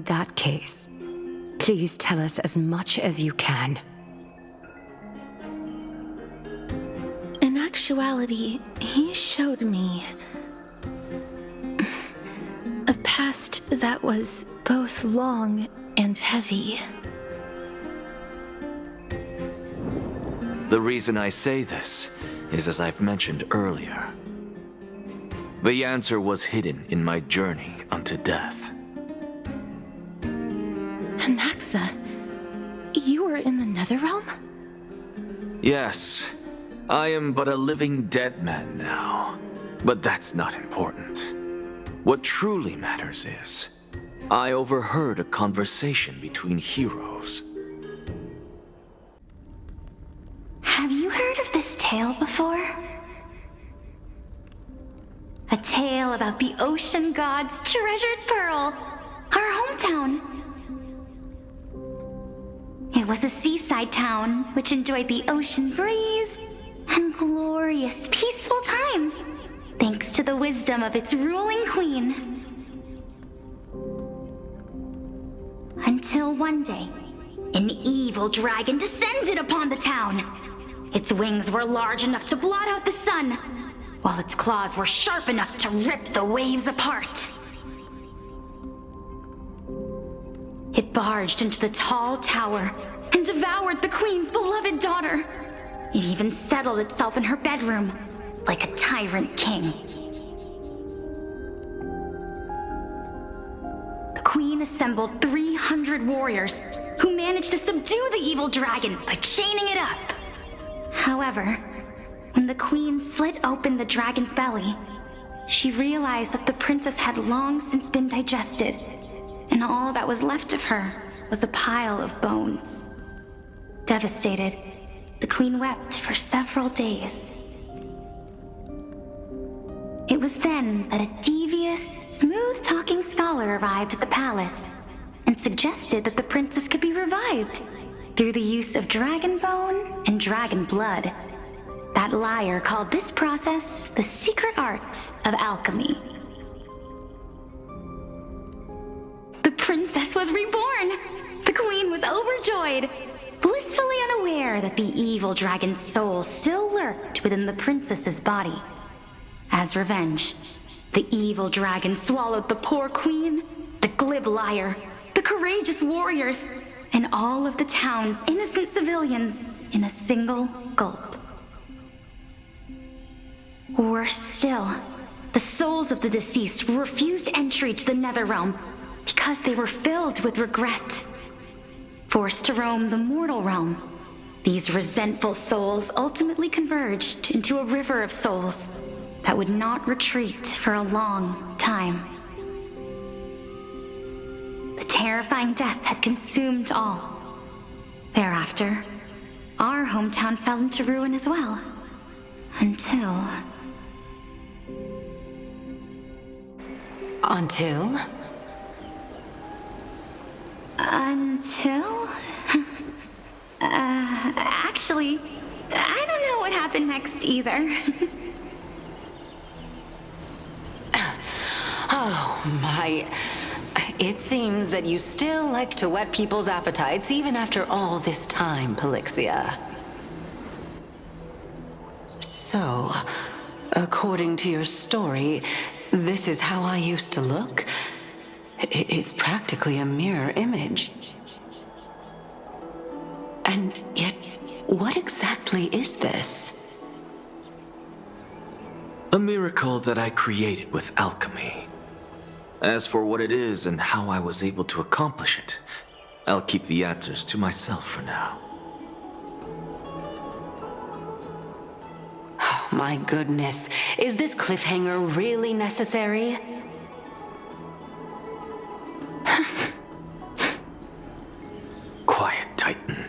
that case, please tell us as much as you can. In actuality, he showed me a past that was both long and heavy. The reason I say this is as I've mentioned earlier. The answer was hidden in my journey unto death. Naxa, you were in the Netherrealm? Yes, I am but a living dead man now, but that's not important. What truly matters is, I overheard a conversation between heroes. Have you heard of this tale before? A tale about the ocean god's treasured pearl, our hometown. It was a seaside town which enjoyed the ocean breeze and glorious, peaceful times, thanks to the wisdom of its ruling queen. Until one day, an evil dragon descended upon the town. Its wings were large enough to blot out the sun, while its claws were sharp enough to rip the waves apart. It barged into the tall tower and devoured the queen's beloved daughter. It even settled itself in her bedroom like a tyrant king. The queen assembled 300 warriors who managed to subdue the evil dragon by chaining it up. However, when the queen slit open the dragon's belly, she realized that the princess had long since been digested, and all that was left of her was a pile of bones. Devastated, the queen wept for several days. It was then that a devious, smooth-talking scholar arrived at the palace and suggested that the princess could be revived through the use of dragon bone and dragon blood. That liar called this process the secret art of alchemy. The princess was reborn! The queen was overjoyed, blissfully unaware that the evil dragon's soul still lurked within the princess's body. As revenge, the evil dragon swallowed the poor queen, the glib liar, the courageous warriors, and all of the town's innocent civilians in a single gulp. Worse still, the souls of the deceased refused entry to the Netherrealm because they were filled with regret. Forced to roam the mortal realm, these resentful souls ultimately converged into a river of souls that would not retreat for a long time. The terrifying death had consumed all. Thereafter, our hometown fell into ruin as well. Until... Actually, I don't know what happened next either. Oh, my... It seems that you still like to whet people's appetites even after all this time, Pelixia. So, according to your story, this is how I used to look? It's practically a mirror image. And yet, what exactly is this? A miracle that I created with alchemy. As for what it is and how I was able to accomplish it, I'll keep the answers to myself for now. Oh, my goodness. Is this cliffhanger really necessary? Quiet, Titan.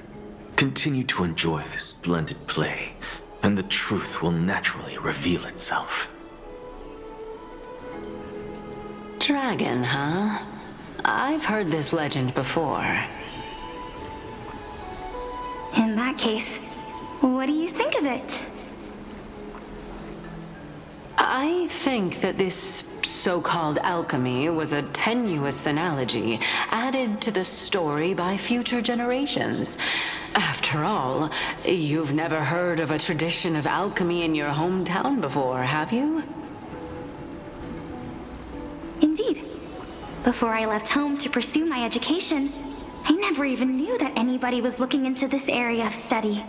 Continue to enjoy this splendid play, and the truth will naturally reveal itself. Dragon, huh? I've heard this legend before. In that case, what do you think of it? I think that this so-called alchemy was a tenuous analogy added to the story by future generations. After all, you've never heard of a tradition of alchemy in your hometown before, have you? Indeed. Before I left home to pursue my education, I never even knew that anybody was looking into this area of study.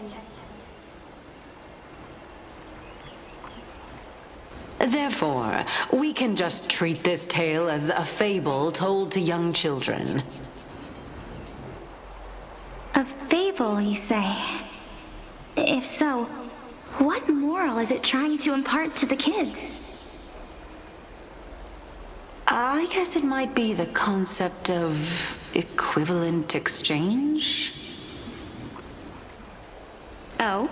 Therefore, we can just treat this tale as a fable told to young children. A fable, you say? If so, what moral is it trying to impart to the kids? I guess it might be the concept of equivalent exchange? Oh?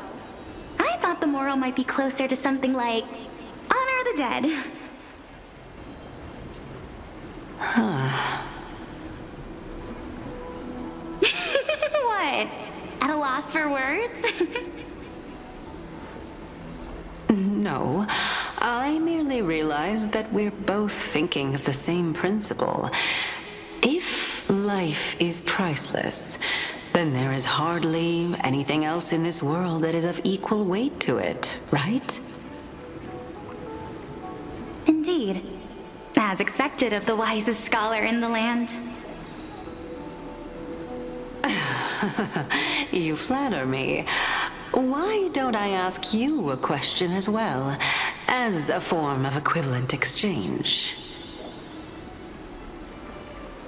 I thought the moral might be closer to something like honor the dead. Huh. What? At a loss for words? No, I merely realized that we're both thinking of the same principle. If life is priceless, then there is hardly anything else in this world that is of equal weight to it, right? Indeed. As expected of the wisest scholar in the land. You flatter me. Why don't I ask you a question as well, as a form of equivalent exchange?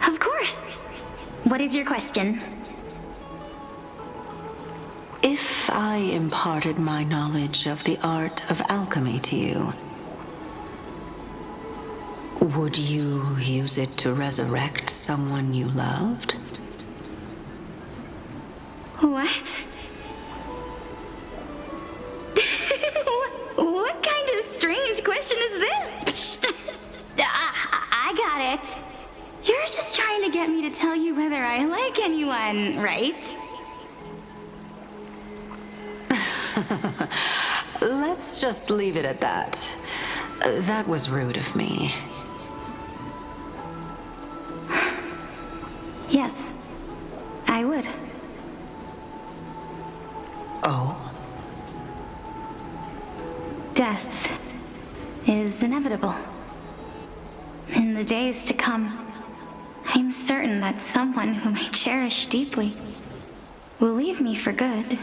Of course. What is your question? If I imparted my knowledge of the art of alchemy to you, would you use it to resurrect someone you loved? What? What kind of strange question is this? I got it. You're just trying to get me to tell you whether I like anyone, right? Let's just leave it at that. That was rude of me. Yes, I would. Oh? Death is inevitable. In the days to come, I'm certain that someone whom I cherish deeply will leave me for good.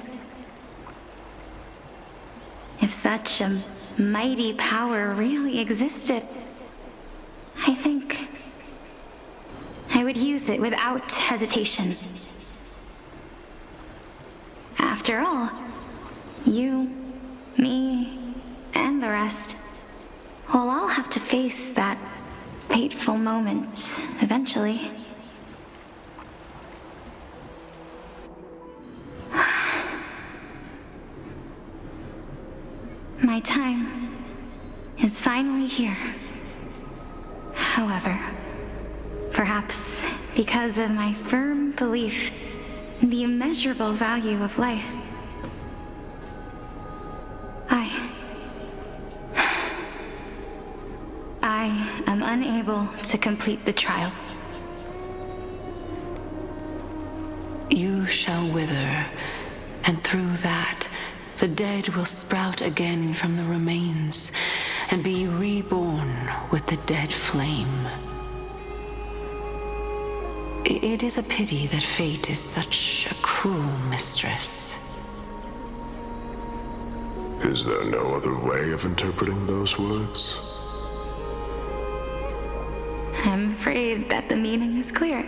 If such a mighty power really existed, I think I would use it without hesitation. After all, you, me, and the rest will all have to face that fateful moment eventually. My time is finally here. However, perhaps because of my firm belief in the immeasurable value of life, I am unable to complete the trial. You shall wither, and through that, the dead will sprout again from the remains and be reborn with the dead flame. It is a pity that fate is such a cruel mistress. Is there no other way of interpreting those words? I'm afraid that the meaning is clear.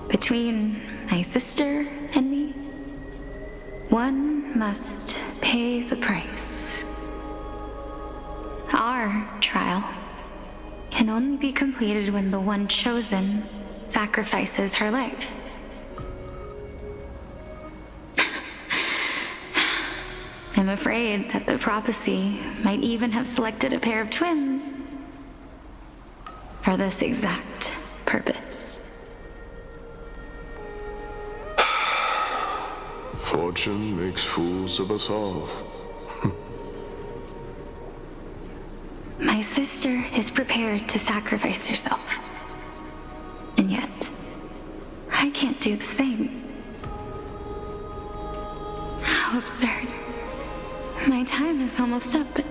Between my sister and me, one must pay the price. Our trial can only be completed when the one chosen sacrifices her life. I'm afraid that the prophecy might even have selected a pair of twins for this exact purpose. Fortune makes fools of us all. My sister is prepared to sacrifice herself. And yet, I can't do the same. How absurd. My time is almost up, but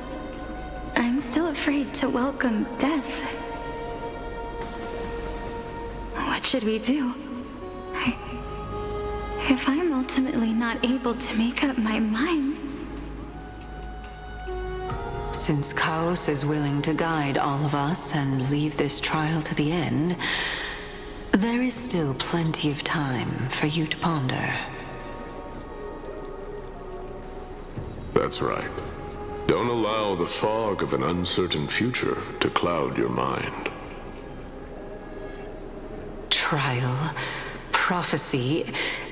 I'm still afraid to welcome death. What should we do? If I'm ultimately not able to make up my mind... Since Chaos is willing to guide all of us and leave this trial to the end, there is still plenty of time for you to ponder. That's right. Don't allow the fog of an uncertain future to cloud your mind. Trial, prophecy,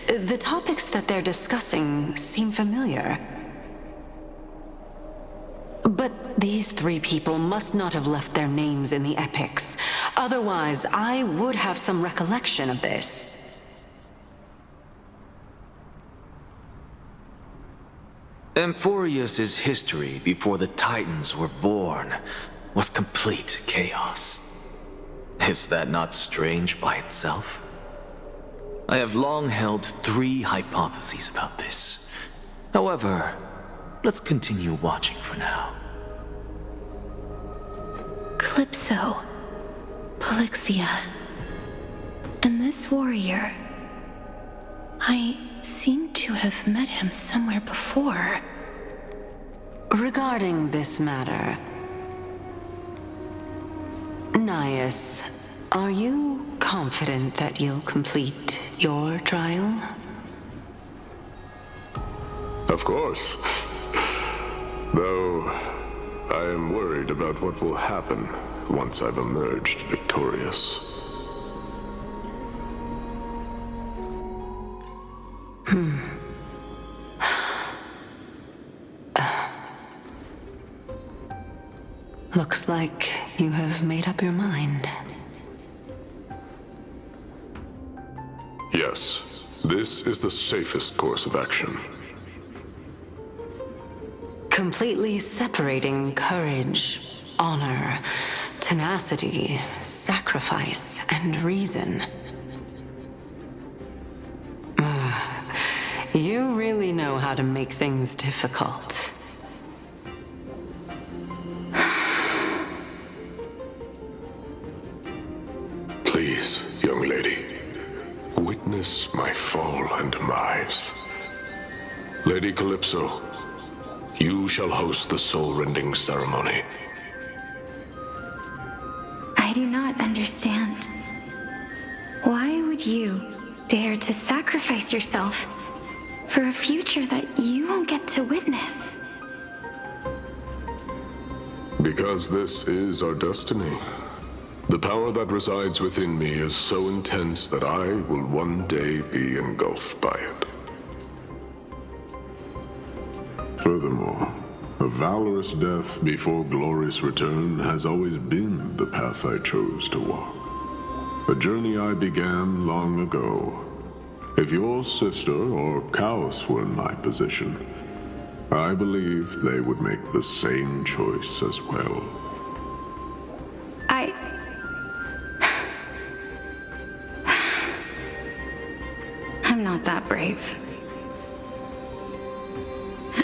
the topics that they're discussing seem familiar. But these three people must not have left their names in the epics. Otherwise, I would have some recollection of this. Amphoreus's history before the Titans were born was complete chaos. Is that not strange by itself? I have long held 3 hypotheses about this. However, let's continue watching for now. Calypso, Polixia, and this warrior. I seem to have met him somewhere before. Regarding this matter, Nias, are you confident that you'll complete your trial? Of course. Though, I am worried about what will happen once I've emerged victorious. Looks like you have made up your mind. Yes, this is the safest course of action. Completely separating courage, honor, tenacity, sacrifice, and reason. You really know how to make things difficult. Please, young lady, witness my fall and demise. Lady Calypso, you shall host the soul-rending ceremony. I do not understand. Why would you dare to sacrifice yourself for a future that you won't get to witness? Because this is our destiny. The power that resides within me is so intense that I will one day be engulfed by it. Furthermore, a valorous death before glorious return has always been the path I chose to walk. A journey I began long ago. If your sister or Chaos were in my position, I believe they would make the same choice as well. I'm not that brave.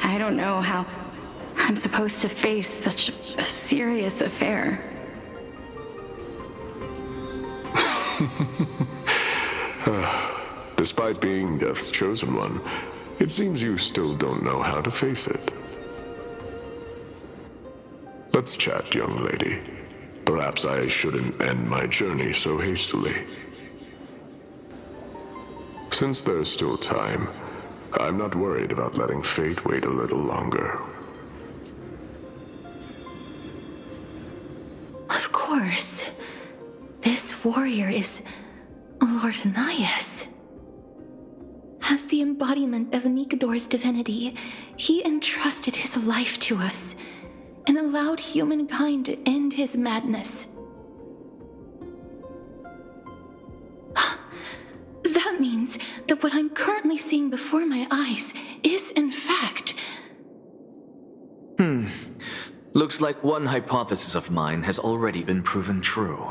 I don't know how I'm supposed to face such a serious affair. Despite being Death's chosen one, it seems you still don't know how to face it. Let's chat, young lady. Perhaps I shouldn't end my journey so hastily. Since there's still time, I'm not worried about letting fate wait a little longer. Of course. This warrior is Lord Nias. As the embodiment of Nikador's divinity, he entrusted his life to us and allowed humankind to end his madness. That means that what I'm currently seeing before my eyes is, in fact... Looks like one hypothesis of mine has already been proven true.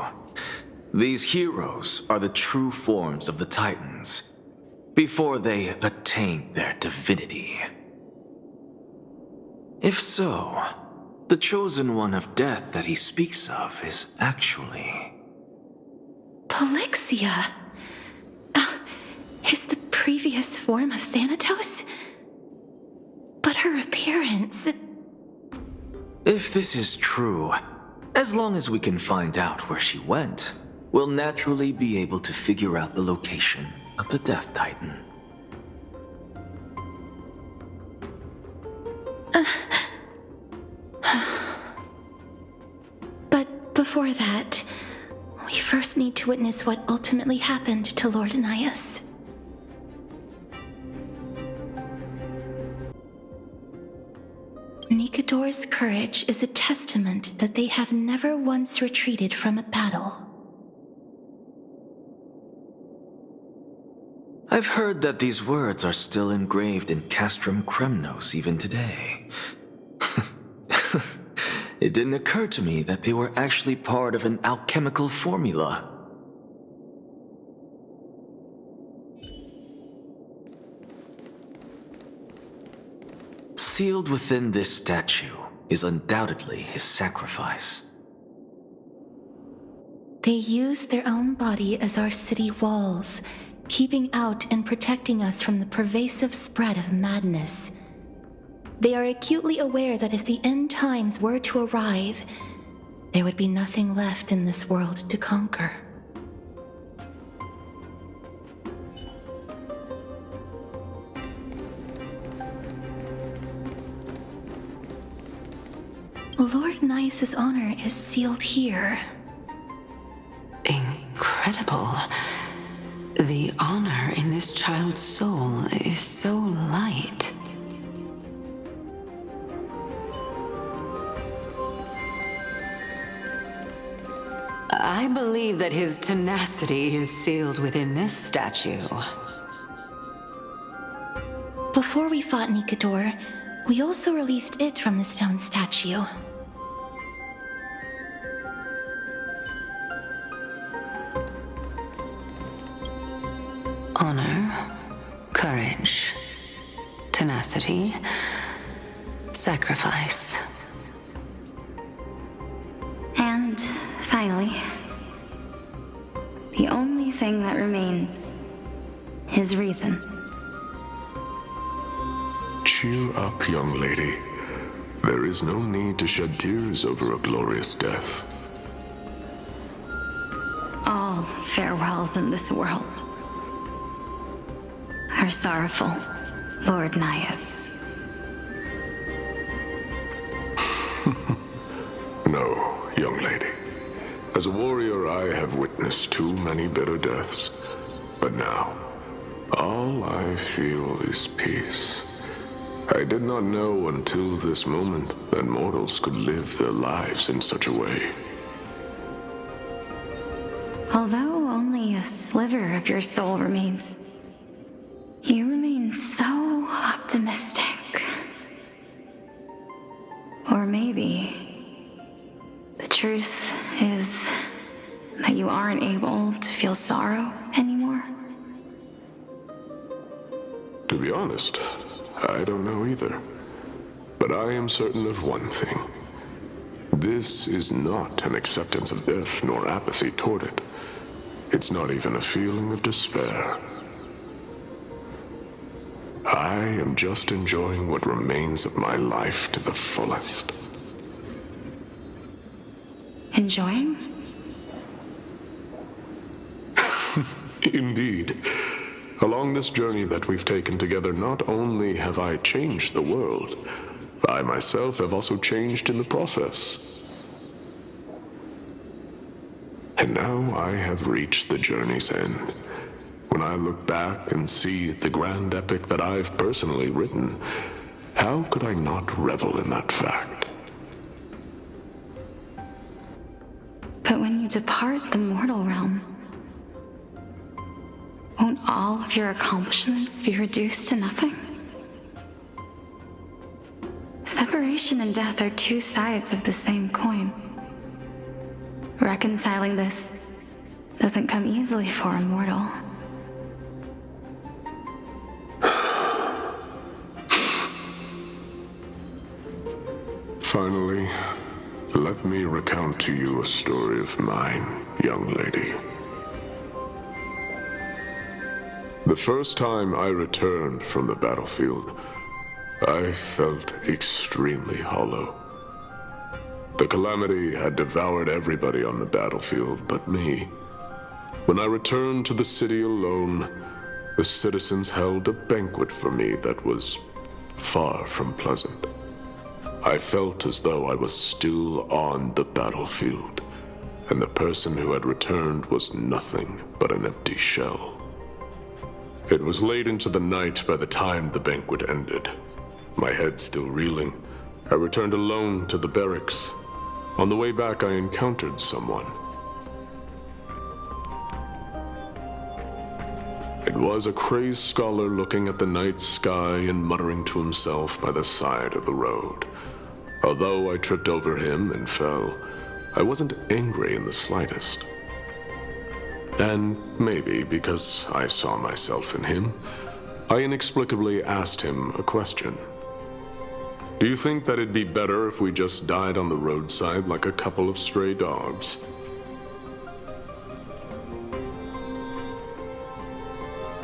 These heroes are the true forms of the Titans, before they attained their divinity. If so, the chosen one of death that he speaks of is actually... Polixia? Is the previous form of Thanatos? But her appearance... If this is true, as long as we can find out where she went, we'll naturally be able to figure out the location of the Death Titan. But before that, we first need to witness what ultimately happened to Lord Anias. Nikador's courage is a testament that they have never once retreated from a battle. I've heard that these words are still engraved in Castrum Kremnos even today. It didn't occur to me that they were actually part of an alchemical formula. Sealed within this statue is undoubtedly his sacrifice. They use their own body as our city walls, keeping out and protecting us from the pervasive spread of madness. They are acutely aware that if the end times were to arrive, there would be nothing left in this world to conquer. Lord Nias's honor is sealed here. Incredible. The honor in this child's soul is so light. I believe that his tenacity is sealed within this statue. Before we fought Nikador, we also released it from the stone statue. Honor, courage, tenacity, sacrifice. And finally, the only thing that remains, his reason. Cheer up, young lady. There is no need to shed tears over a glorious death. All farewells in this world are sorrowful, Lord Nias. No, young lady. As a warrior, I have witnessed too many bitter deaths. But now, all I feel is peace. I did not know until this moment that mortals could live their lives in such a way. Although only a sliver of your soul remains, you remain so optimistic. Or maybe the truth is that you aren't able to feel sorrow anymore. To be honest, I don't know either. But I am certain of one thing. This is not an acceptance of death nor apathy toward it. It's not even a feeling of despair. I am just enjoying what remains of my life to the fullest. Enjoying? Indeed. Along this journey that we've taken together, not only have I changed the world, I myself have also changed in the process. And now I have reached the journey's end. When I look back and see the grand epic that I've personally written, how could I not revel in that fact? But when you depart the mortal realm, won't all of your accomplishments be reduced to nothing? Separation and death are two sides of the same coin. Reconciling this doesn't come easily for a mortal. Finally, let me recount to you a story of mine, young lady. The first time I returned from the battlefield, I felt extremely hollow. The calamity had devoured everybody on the battlefield but me. When I returned to the city alone, the citizens held a banquet for me that was far from pleasant. I felt as though I was still on the battlefield, and the person who had returned was nothing but an empty shell. It was late into the night by the time the banquet ended. My head still reeling, I returned alone to the barracks. On the way back, I encountered someone. It was a crazed scholar looking at the night sky and muttering to himself by the side of the road. Although I tripped over him and fell, I wasn't angry in the slightest. And maybe because I saw myself in him, I inexplicably asked him a question. Do you think that it'd be better if we just died on the roadside like a couple of stray dogs?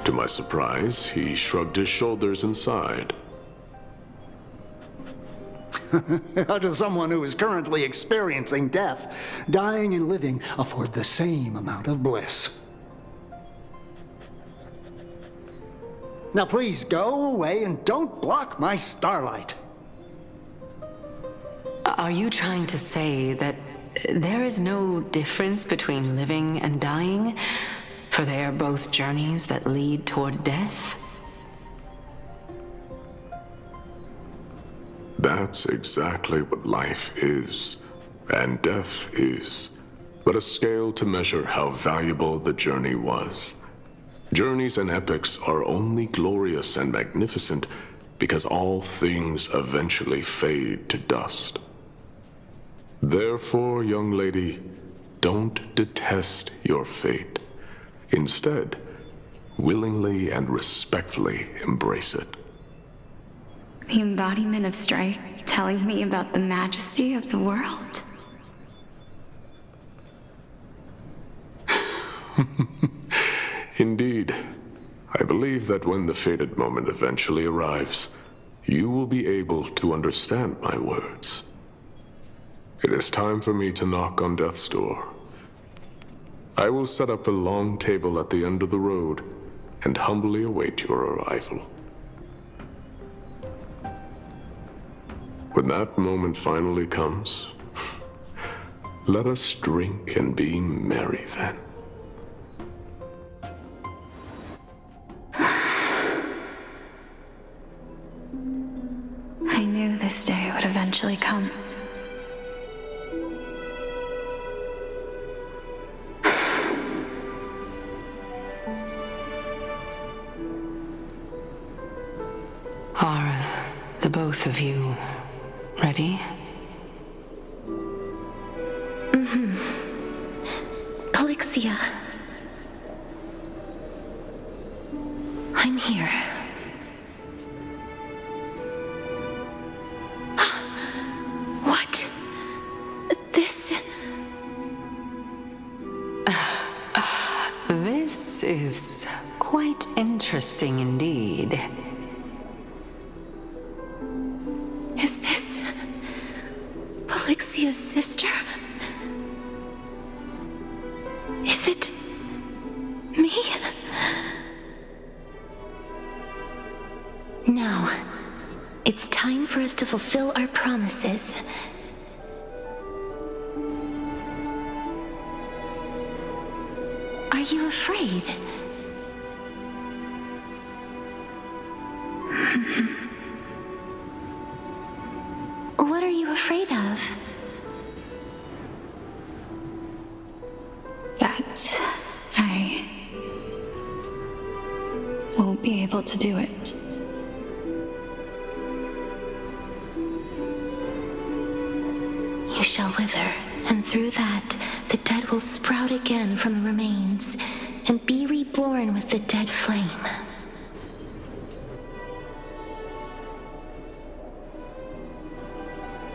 To my surprise, he shrugged his shoulders and sighed. How does someone who is currently experiencing death, dying and living, afford the same amount of bliss? Now please go away and don't block my starlight. Are you trying to say that there is no difference between living and dying, for they are both journeys that lead toward death? That's exactly what life is, and death is, but a scale to measure how valuable the journey was. Journeys and epics are only glorious and magnificent because all things eventually fade to dust. Therefore, young lady, don't detest your fate. Instead, willingly and respectfully embrace it. The embodiment of strife telling me about the majesty of the world. Indeed. I believe that when the fated moment eventually arrives, you will be able to understand my words. It is time for me to knock on death's door. I will set up a long table at the end of the road and humbly await your arrival. When that moment finally comes, let us drink and be merry then. I knew this day would eventually come. Are the both of you ready? Calixia. I'm here. What? This... This is quite interesting indeed. Is this... Calixia's sister? Is it... me? Now, it's time for us to fulfill our promises. Are you afraid? What are you afraid of? That I won't be able to do it. you shall wither, and through that, the dead will sprout again from the remains, and be reborn with the dead flame.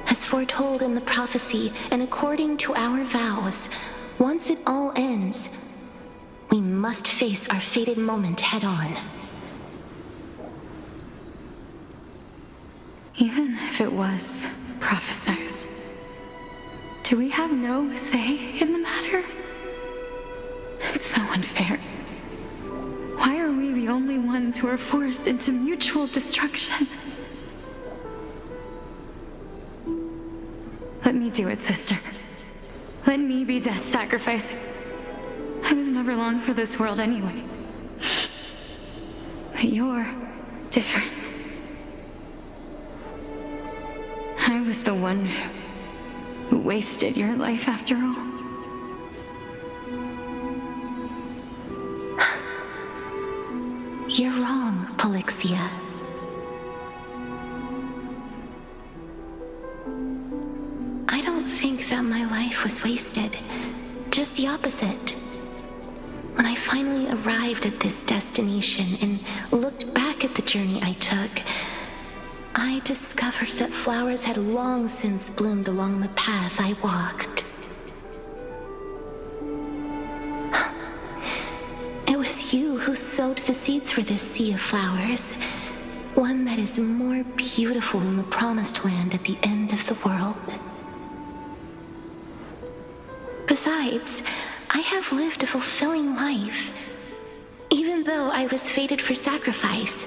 As foretold in the prophecy, and according to our vows, once it all ends, we must face our fated moment head-on. Even if it was prophesied, do we have no say in the matter? It's so unfair. Why are we the only ones who are forced into mutual destruction? Let me do it, sister. Let me be death's sacrifice. I was never long for this world anyway. But you're different. I was the one who wasted your life after all. You're wrong, Polixia. I don't think that my life was wasted. Just the opposite. When I finally arrived at this destination and looked back at the journey I took, I discovered that flowers had long since bloomed along the path I walked. It was you who sowed the seeds for this sea of flowers, one that is more beautiful than the promised land at the end of the world. Besides, I have lived a fulfilling life. Even though I was fated for sacrifice,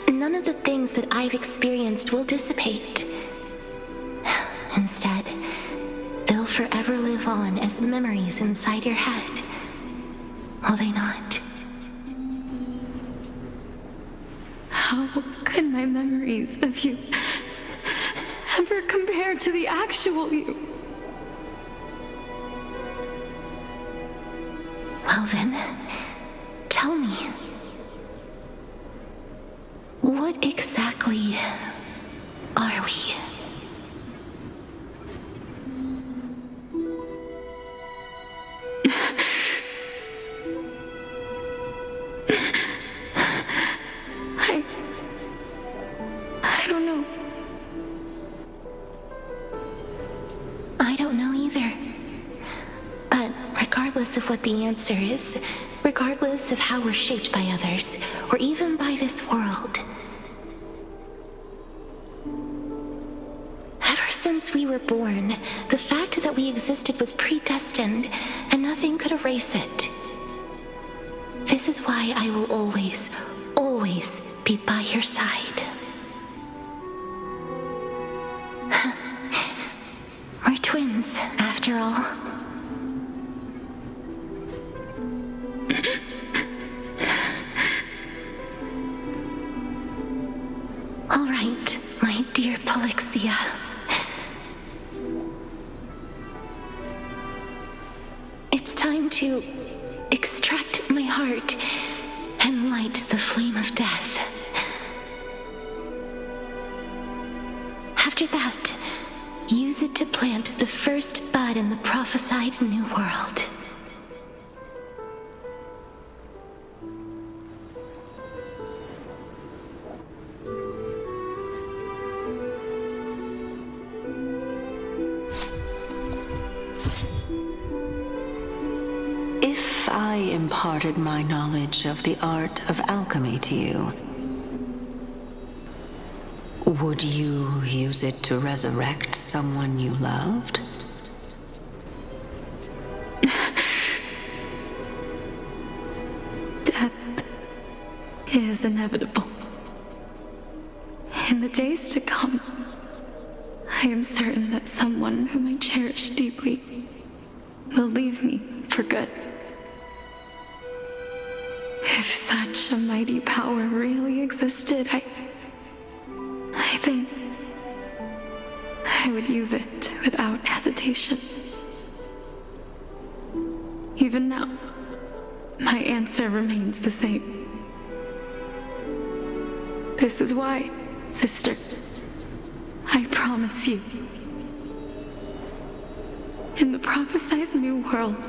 none of the things that I've experienced will dissipate. Instead, they'll forever live on as memories inside your head. Will they not? How could my memories of you ever compare to the actual you? Well then, tell me. What exactly are we? I don't know. I don't know either. But regardless of what the answer is, regardless of how we're shaped by others, or even by this world, ever since we were born, the fact that we existed was predestined, and nothing could erase it. This is why I will always, always be by your side. We're twins, after all. All right, my dear Polixia. It's time to extract my heart and light the flame of death. After that, use it to plant the first bud in the prophesied new world. If I imparted my knowledge of the art of alchemy to you, would you use it to resurrect someone you loved? Death is inevitable. In the days to come, I am certain that someone whom I cherish deeply will leave me for good. If such a mighty power really existed, I think I would use it without hesitation. Even now, my answer remains the same. This is why, sister, I promise you, In the prophesized new world,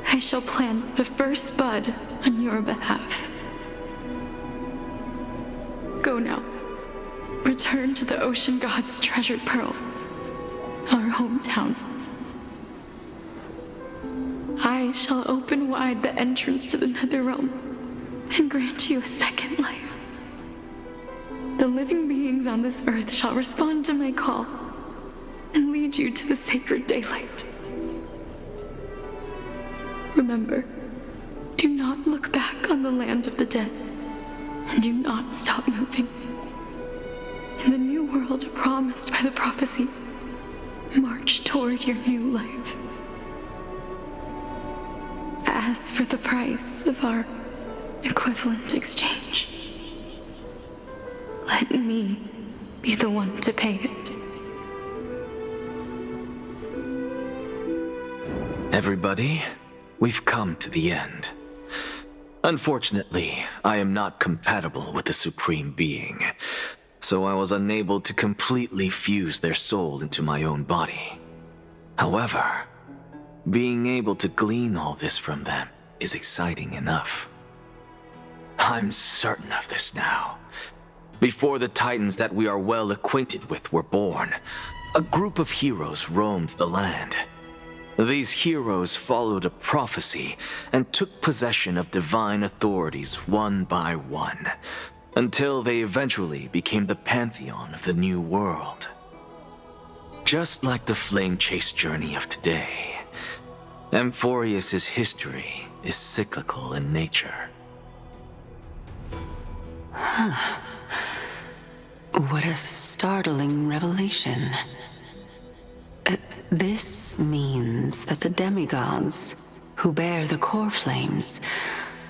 I shall plant the first bud on your behalf. Go now. Return to the ocean god's treasured pearl, our hometown. I shall open wide the entrance to the Netherrealm and grant you a second life. The living beings on this earth shall respond to my call and lead you to the sacred daylight. Remember, do not look back on the land of the dead, and do not stop moving. In the new world promised by the prophecy, march toward your new life. As for the price of our equivalent exchange, let me be the one to pay it. Everybody, we've come to the end. Unfortunately, I am not compatible with the Supreme Being, so I was unable to completely fuse their soul into my own body. However, being able to glean all this from them is exciting enough. I'm certain of this now. Before the Titans that we are well acquainted with were born, a group of heroes roamed the land. These heroes followed a prophecy and took possession of divine authorities one by one, until they eventually became the pantheon of the new world. Just like the flame chase journey of today, Amphoreus' history is cyclical in nature. Huh. What a startling revelation. This means that the demigods, who bear the core flames,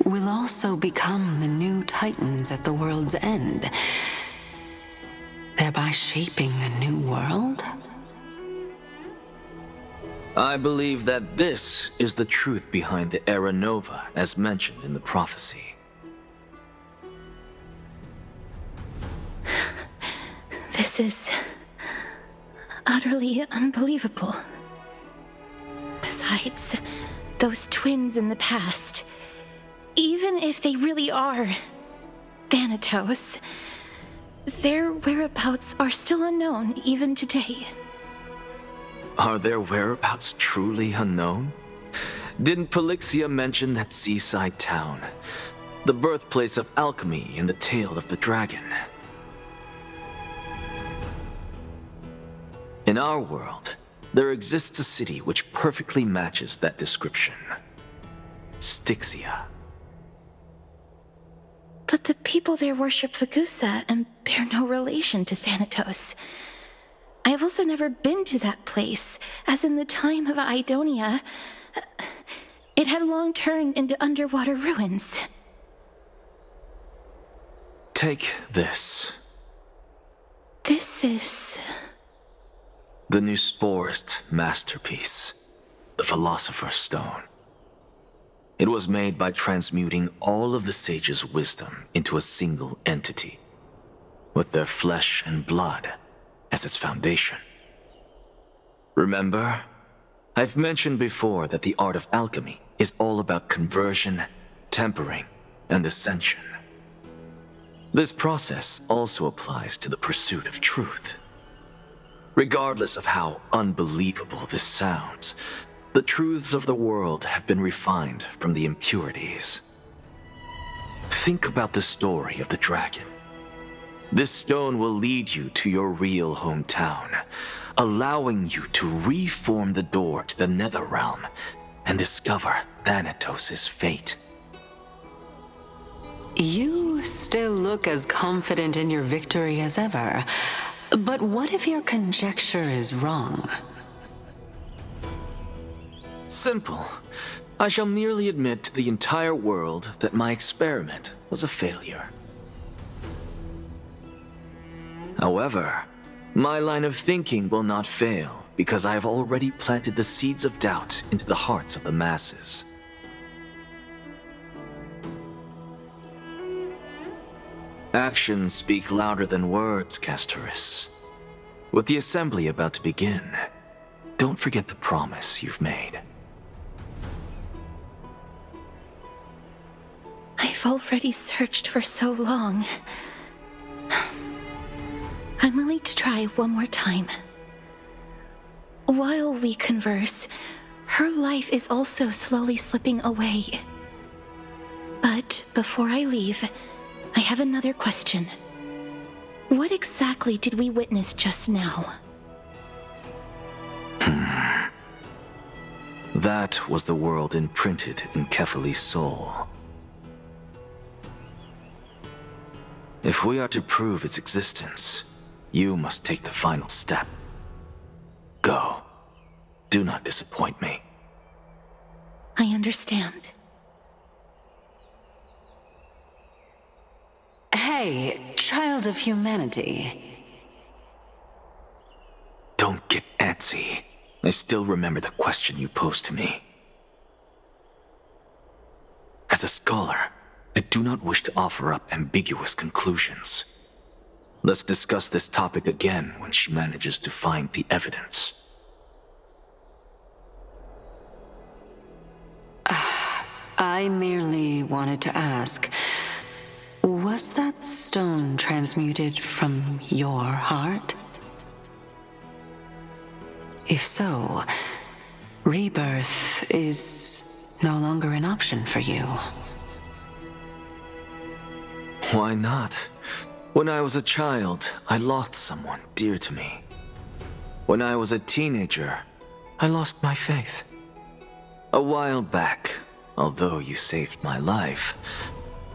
will also become the new Titans at the world's end, thereby shaping a new world? I believe that this is the truth behind the Era Nova as mentioned in the prophecy. This is utterly unbelievable. Besides, those twins in the past, even if they really are Thanatos, their whereabouts are still unknown even today. Are their whereabouts truly unknown? Didn't Polixia mention that seaside town, the birthplace of alchemy in the tale of the dragon? In our world, there exists a city which perfectly matches that description. Styxia. But the people there worship Fagusa and bear no relation to Thanatos. I have also never been to that place, as in the time of Idonia, it had long turned into underwater ruins. Take this. This is... the new Sporist masterpiece, the Philosopher's Stone. It was made by transmuting all of the sages' wisdom into a single entity, with their flesh and blood as its foundation. Remember, I've mentioned before that the art of alchemy is all about conversion, tempering, and ascension. This process also applies to the pursuit of truth. Regardless of how unbelievable this sounds, the truths of the world have been refined from the impurities. Think about the story of the dragon. This stone will lead you to your real hometown, allowing you to reform the door to the Netherrealm and discover Thanatos' fate. You still look as confident in your victory as ever. But what if your conjecture is wrong? Simple. I shall merely admit to the entire world that my experiment was a failure. However, my line of thinking will not fail because I have already planted the seeds of doubt into the hearts of the masses. Actions speak louder than words, Castorus. With the assembly about to begin, don't forget the promise you've made. I've already searched for so long. I'm willing to try one more time. While we converse, her life is also slowly slipping away. But before I leave, I have another question. What exactly did we witness just now? That was the world imprinted in Kefali's soul. If we are to prove its existence, you must take the final step. Go. Do not disappoint me. I understand. Hey, child of humanity. Don't get antsy. I still remember the question you posed to me. As a scholar, I do not wish to offer up ambiguous conclusions. Let's discuss this topic again when she manages to find the evidence. I merely wanted to ask, was that stone transmuted from your heart? If so, rebirth is no longer an option for you. Why not? When I was a child, I lost someone dear to me. When I was a teenager, I lost my faith. A while back, although you saved my life,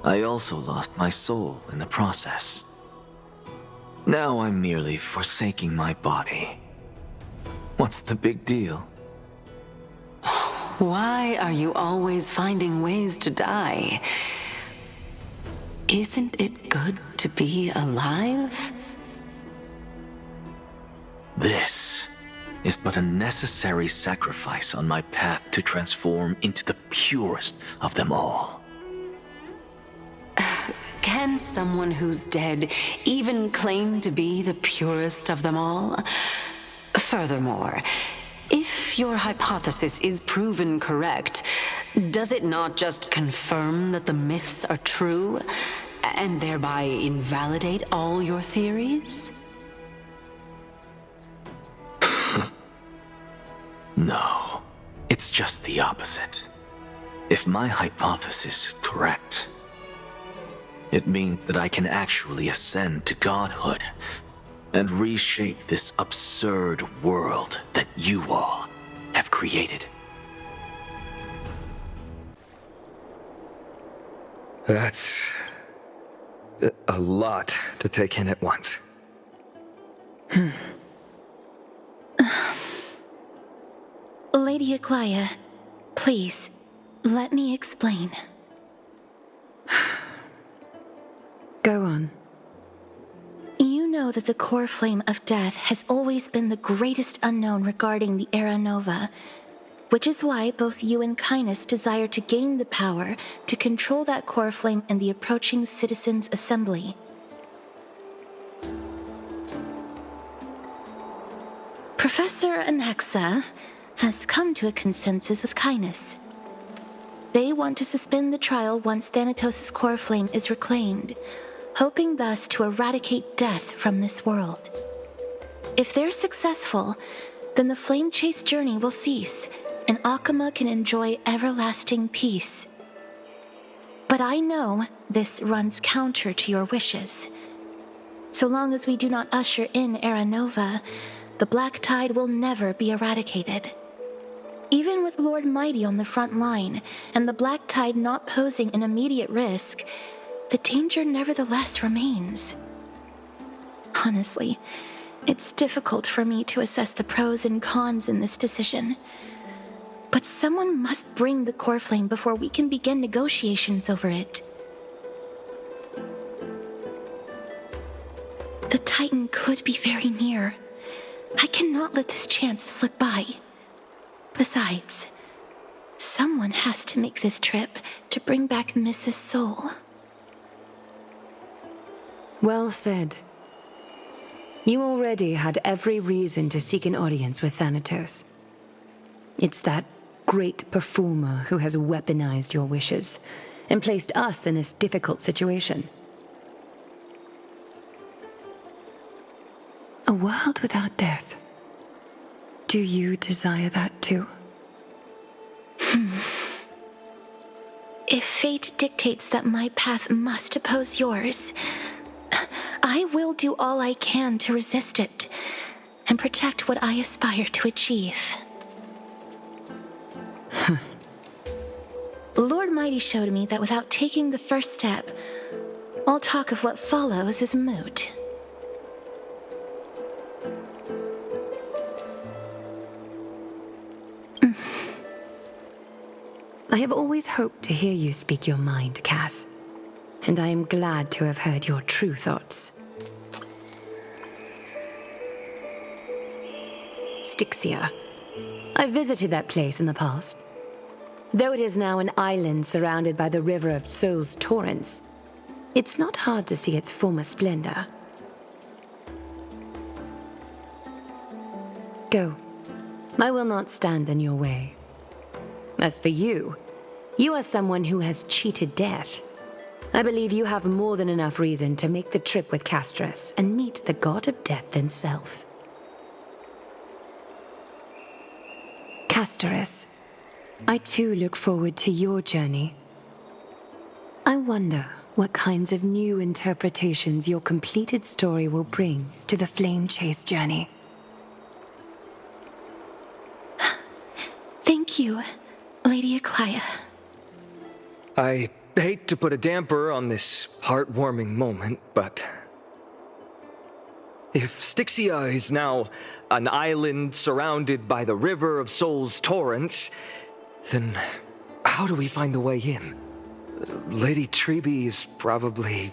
I also lost my soul in the process. Now I'm merely forsaking my body. What's the big deal? Why are you always finding ways to die? Isn't it good to be alive? This is but a necessary sacrifice on my path to transform into the purest of them all. Can someone who's dead even claim to be the purest of them all? Furthermore, if your hypothesis is proven correct, does it not just confirm that the myths are true, and thereby invalidate all your theories? No, it's just the opposite. If my hypothesis is correct, it means that I can actually ascend to godhood and reshape this absurd world that you all have created. That's a lot to take in at once. Lady Aglaya, please, let me explain. Go on. You know that the core flame of death has always been the greatest unknown regarding the Era Nova, which is why both you and Kindness desire to gain the power to control that core flame in the approaching Citizens' Assembly. Professor Anaxa has come to a consensus with Kindness. They want to suspend the trial once Thanatos' core flame is reclaimed, hoping thus to eradicate death from this world. If they're successful, then the flame chase journey will cease, and Akama can enjoy everlasting peace. But I know this runs counter to your wishes. So long as we do not usher in Era Nova, the Black Tide will never be eradicated. Even with Lord Mighty on the front line, and the Black Tide not posing an immediate risk, the danger nevertheless remains. Honestly, it's difficult for me to assess the pros and cons in this decision. But someone must bring the core flame before we can begin negotiations over it. The Titan could be very near. I cannot let this chance slip by. Besides, someone has to make this trip to bring back Mrs. Soul. Well said. You already had every reason to seek an audience with Thanatos. It's that great performer who has weaponized your wishes and placed us in this difficult situation. A world without death. Do you desire that too? If fate dictates that my path must oppose yours, I will do all I can to resist it and protect what I aspire to achieve. Lord Mighty showed me that without taking the first step, all talk of what follows is moot. I have always hoped to hear you speak your mind, Cass, and I am glad to have heard your true thoughts. Styxia. I visited that place in the past. Though it is now an island surrounded by the river of Souls torrents, it's not hard to see its former splendor. Go. I will not stand in your way. As for you, you are someone who has cheated death. I believe you have more than enough reason to make the trip with Castras and meet the god of death himself. Castras, I too look forward to your journey. I wonder what kinds of new interpretations your completed story will bring to the Flame Chase journey. Thank you, Lady Aklia. I hate to put a damper on this heartwarming moment, but if Styxia is now an island surrounded by the river of Souls torrents, then how do we find a way in? Lady Treby is probably...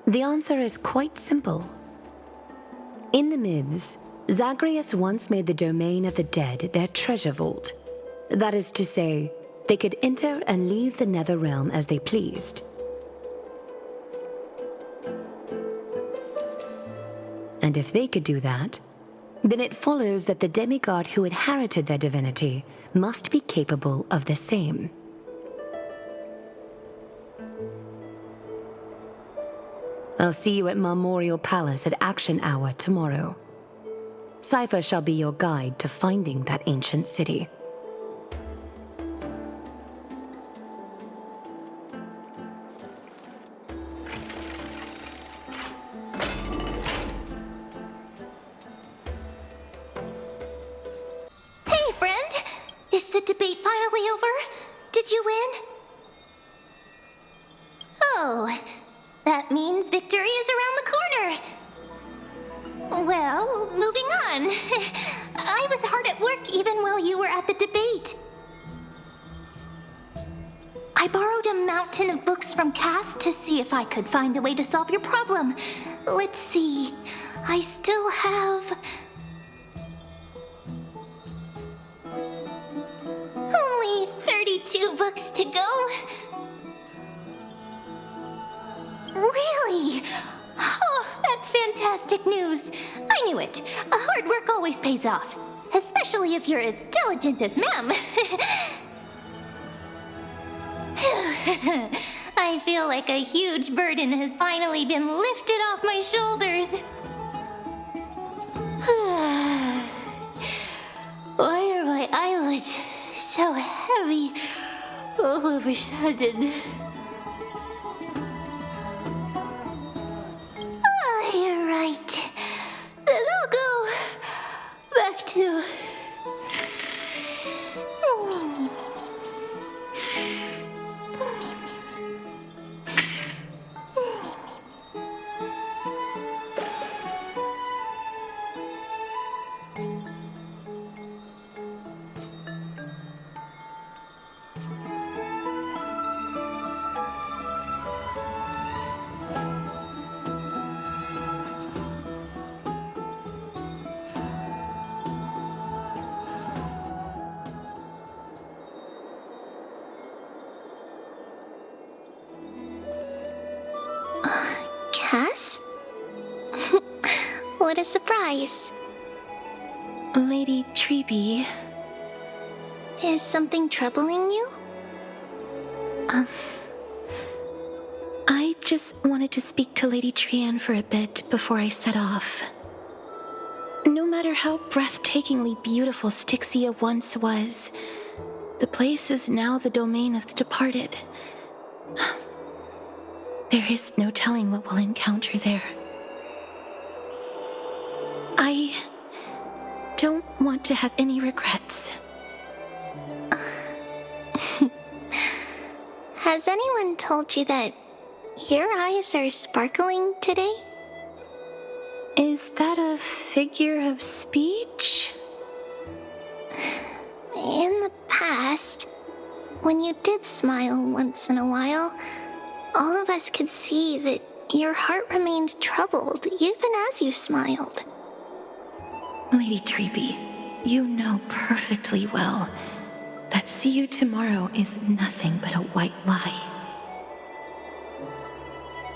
The answer is quite simple. In the myths, Zagreus once made the domain of the dead their treasure vault. That is to say, they could enter and leave the nether realm as they pleased. And if they could do that, then it follows that the demigod who inherited their divinity must be capable of the same. I'll see you at Marmorial Palace at Action Hour tomorrow. Cypher shall be your guide to finding that ancient city. Hey, friend! Is the debate finally over? Did you win? Oh, that means victory is around the corner. Well, moving on. I was hard at work even while you were at the debate. I borrowed a mountain of books from Cass to see if I could find a way to solve your problem. Let's see. I still have... only 32 books to go. Really? Oh, that's fantastic news. I knew it. Hard work always pays off. Especially if you're as diligent as Ma'am. I feel like a huge burden has finally been lifted off my shoulders. Why are my eyelids so heavy all of a sudden? You're right. Then I'll go back to... Cass? What a surprise. Lady Treby, Is something troubling you? I just wanted to speak to Lady Trian for a bit before I set off. No matter how breathtakingly beautiful Styxia once was, the place is now the domain of the departed. There is no telling what we'll encounter there. I don't want to have any regrets. Has anyone told you that your eyes are sparkling today? Is that a figure of speech? In the past, when you did smile once in a while, all of us could see that your heart remained troubled even as you smiled. Lady Treeby, you know perfectly well that see you tomorrow is nothing but a white lie.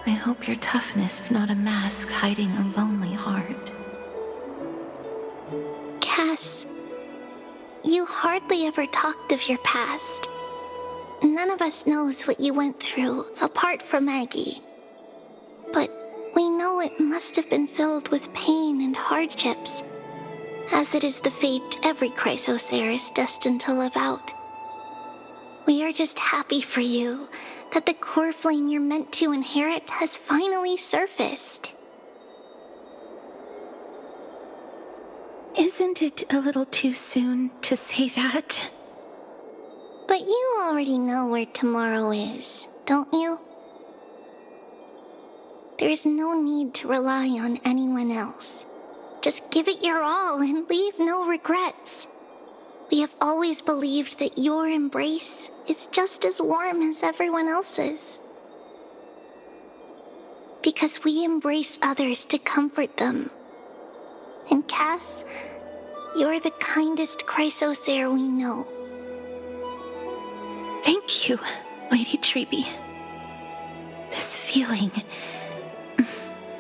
I hope your toughness is not a mask hiding a lonely heart. Cass, you hardly ever talked of your past. None of us knows what you went through, apart from Maggie. But we know it must have been filled with pain and hardships, as it is the fate every Chrysosaur is destined to live out. We are just happy for you that the core flame you're meant to inherit has finally surfaced. Isn't it a little too soon to say that? But you already know where tomorrow is, don't you? There is no need to rely on anyone else. Just give it your all and leave no regrets. We have always believed that your embrace is just as warm as everyone else's. Because we embrace others to comfort them. And Cass, you're the kindest Chrysosaur we know. Thank you, Lady Treeby. This feeling,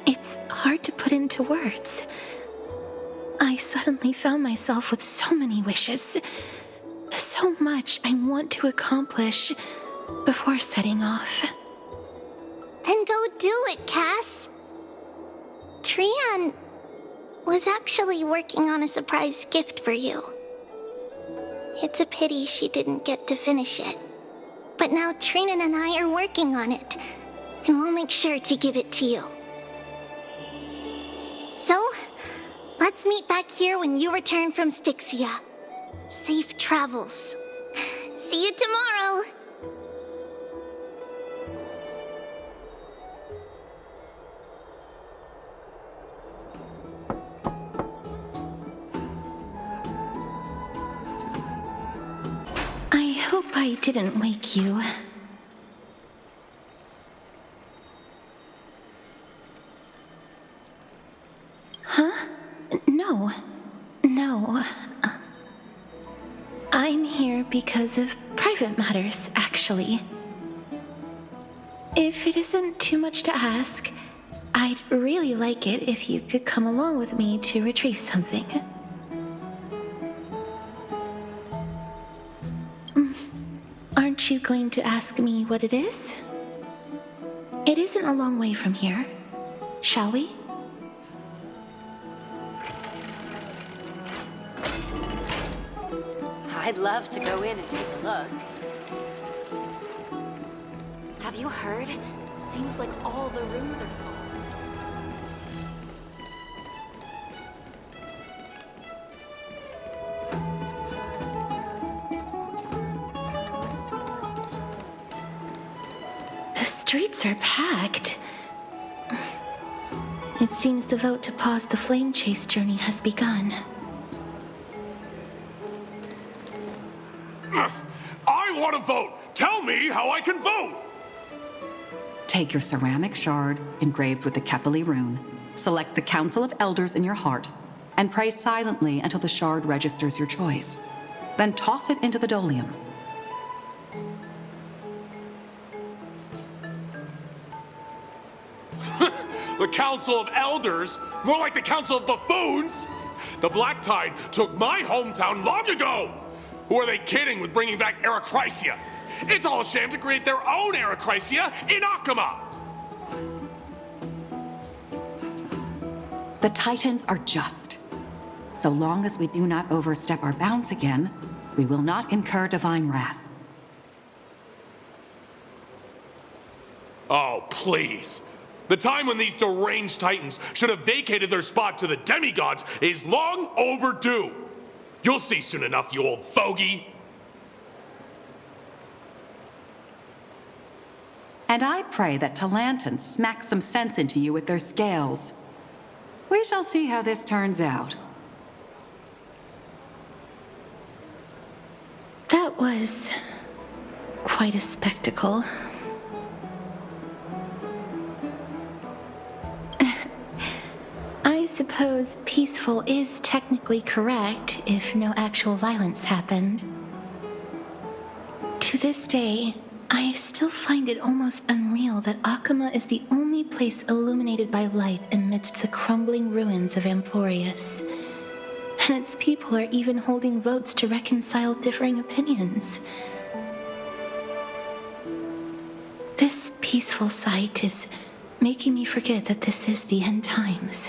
it's hard to put into words. I suddenly found myself with so many wishes. So much I want to accomplish before setting off. Then go do it, Cass. Trian was actually working on a surprise gift for you. It's a pity she didn't get to finish it. But now Trinan and I are working on it, and we'll make sure to give it to you. So, let's meet back here when you return from Styxia. Safe travels. See you tomorrow! I hope I didn't wake you. Huh? No. I'm here because of private matters, actually. If it isn't too much to ask, I'd really like it if you could come along with me to retrieve something. Aren't you going to ask me what it is? It isn't a long way from here. Shall we? I'd love to go in and take a look. Have you heard? Seems like all the rooms are full. The streets are packed. It seems the vote to pause the flame chase journey has begun. I want to vote! Tell me how I can vote! Take your ceramic shard engraved with the Kefali rune, select the Council of Elders in your heart, and pray silently until the shard registers your choice. Then toss it into the Dolium. The Council of Elders? More like the Council of Buffoons! The Black Tide took my hometown long ago! Or are they kidding with bringing back Arachrysia? It's all a sham to create their own Arachrysia in Akama! The Titans are just. So long as we do not overstep our bounds again, we will not incur divine wrath. Oh, please. The time when these deranged Titans should have vacated their spot to the demigods is long overdue. You'll see soon enough, you old fogey. And I pray that Talanton smacks some sense into you with their scales. We shall see how this turns out. That was quite a spectacle. I suppose peaceful is technically correct if no actual violence happened. To this day, I still find it almost unreal that Akama is the only place illuminated by light amidst the crumbling ruins of Amphoreus. And its people are even holding votes to reconcile differing opinions. This peaceful sight is making me forget that this is the end times.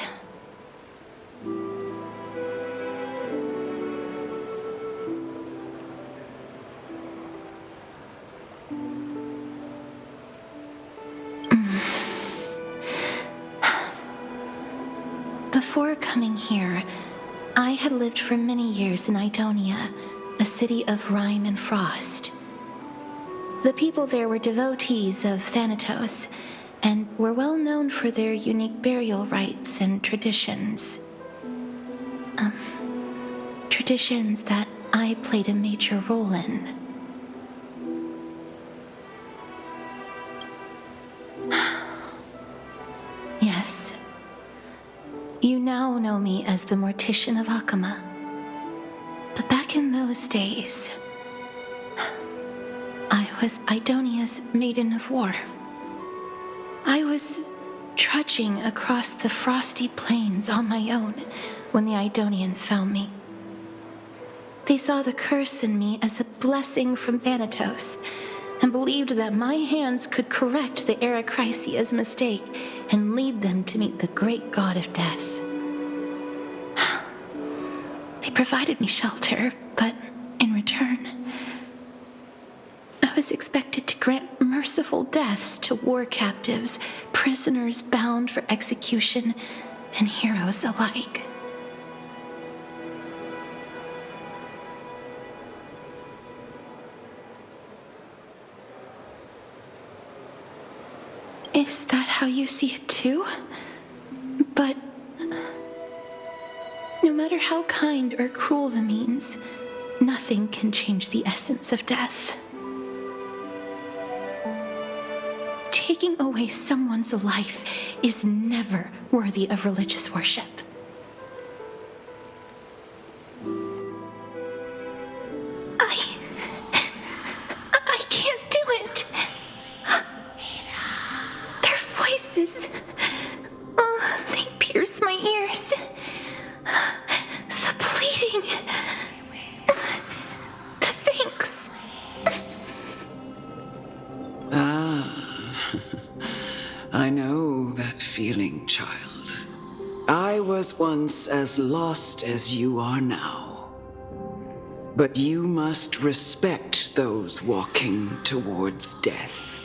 Before coming here, I had lived for many years in Idonia, a city of rime and frost. The people there were devotees of Thanatos, and were well known for their unique burial rites and traditions. Traditions that I played a major role in. Yes. You now know me as the Mortician of Akama. But back in those days, I was Idonia's Maiden of War. I was trudging across the frosty plains on my own when the Idonians found me. They saw the curse in me as a blessing from Thanatos, and believed that my hands could correct the Arachrysia's mistake and lead them to meet the great god of death. They provided me shelter, but in return, I was expected to grant merciful deaths to war captives, prisoners bound for execution, and heroes alike. Is that how you see it too? But no matter how kind or cruel the means, nothing can change the essence of death. Taking away someone's life is never worthy of religious worship. I can't do it. Their voices, they pierce my ears. The pleading, the thanks. I know that feeling, child. I was once as lost as you are now. But you must respect those walking towards death,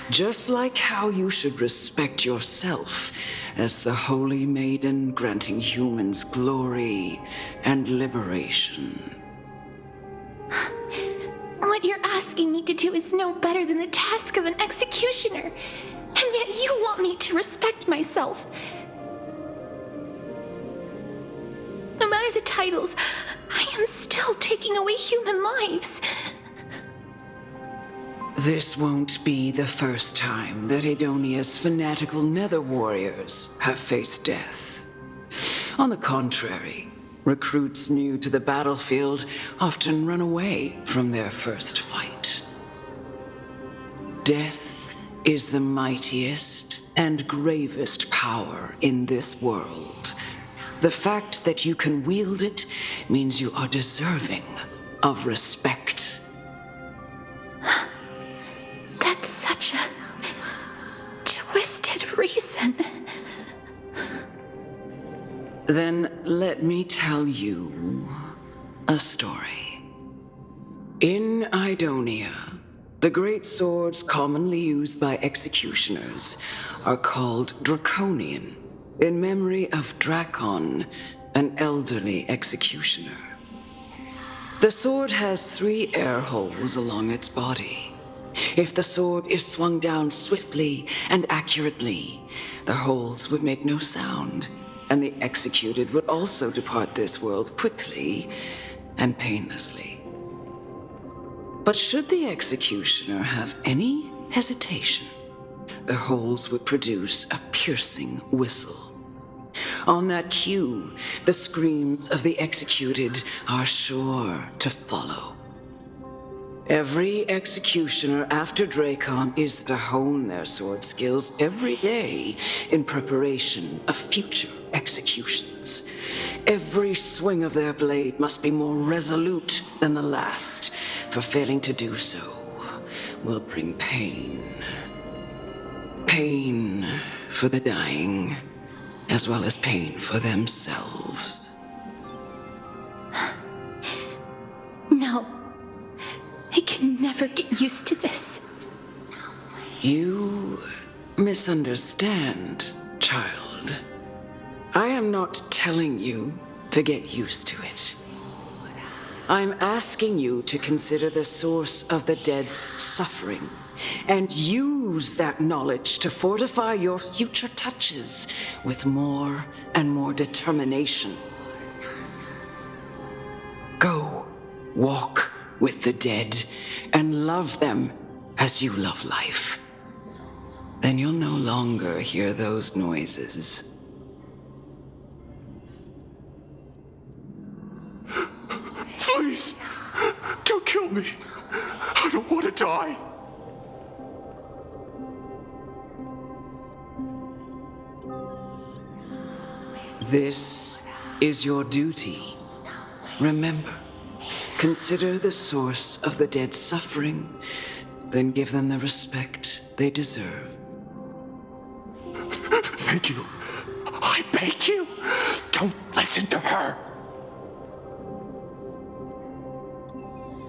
just like how you should respect yourself as the Holy Maiden granting humans glory and liberation. What you're asking me to do is no better than the task of an executioner. And yet you want me to respect myself. No matter the titles, I am still taking away human lives. This won't be the first time that Idonia's fanatical nether warriors have faced death. On the contrary, recruits new to the battlefield often run away from their first fight. Death is the mightiest and gravest power in this world. The fact that you can wield it means you are deserving of respect. That's such a twisted reason. Then let me tell you a story. In Idonia, the great swords commonly used by executioners are called draconian, in memory of Drakon, an elderly executioner. The sword has 3 air holes along its body. If the sword is swung down swiftly and accurately, the holes would make no sound, and the executed would also depart this world quickly and painlessly. But should the executioner have any hesitation, the holes would produce a piercing whistle. On that cue, the screams of the executed are sure to follow. Every executioner after Drakon is to hone their sword skills every day in preparation of future executions. Every swing of their blade must be more resolute than the last, for failing to do so will bring pain. Pain for the dying, as well as pain for themselves. No. I can never get used to this. You misunderstand, child. I am not telling you to get used to it. I'm asking you to consider the source of the dead's suffering and use that knowledge to fortify your future touches with more and more determination. Go walk with the dead and love them as you love life. Then you'll no longer hear those noises. Please, don't kill me. I don't want to die. This is your duty. Remember, consider the source of the dead's suffering, then give them the respect they deserve. Thank you. I beg you, don't listen to her.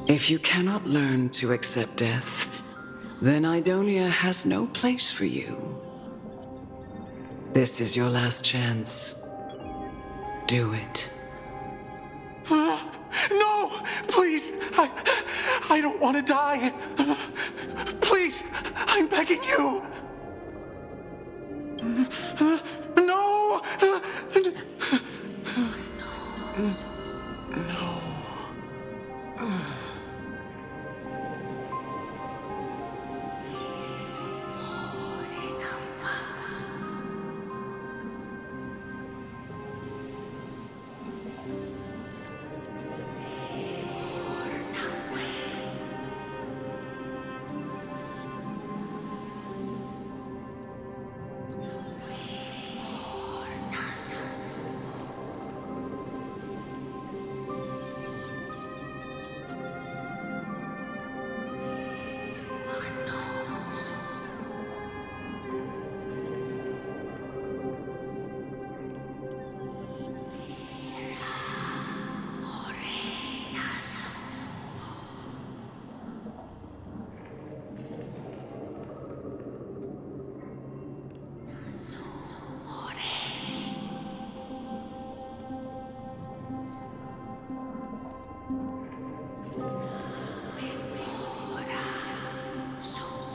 If you cannot learn to accept death, then Idonia has no place for you. This is your last chance. Do it. No, please, I don't want to die. Please, I'm begging you. No. No.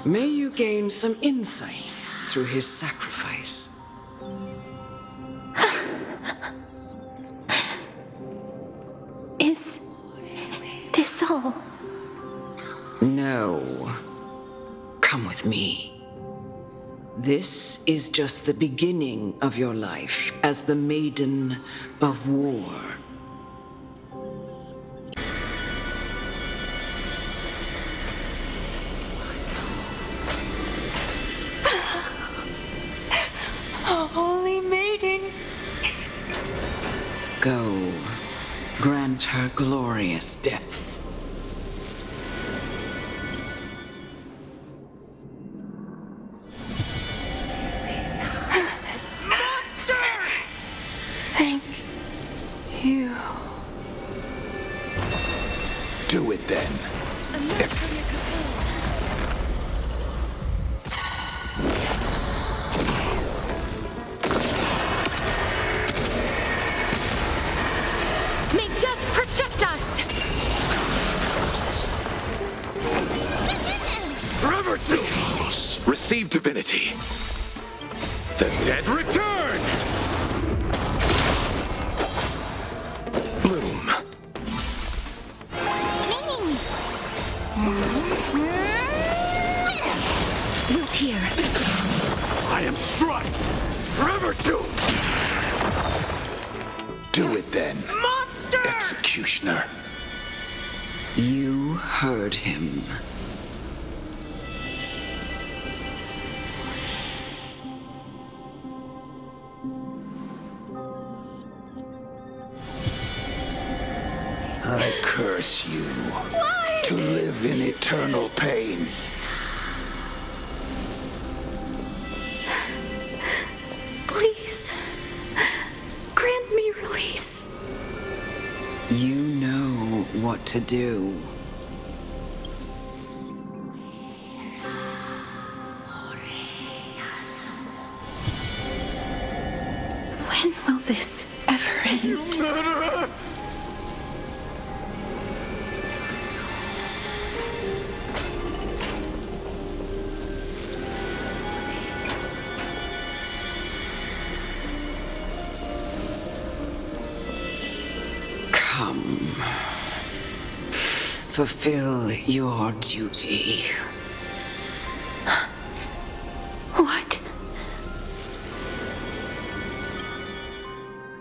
May you gain some insights through his sacrifice. Is this all? No. Come with me. This is just the beginning of your life as the Maiden of War. Holy Maiden! Go, grant her glorious death. Do it then. May death protect us! Forever doomed! Receive divinity. The dead return! Bloom. Wilt here. I am struck! Forever doomed! Do it then. Monster! Executioner. You heard him. I curse you. Why? To live in eternal pain. Please, grant me release. You know what to do. When will this ever end? Murderer! Come. Fulfill your duty. What?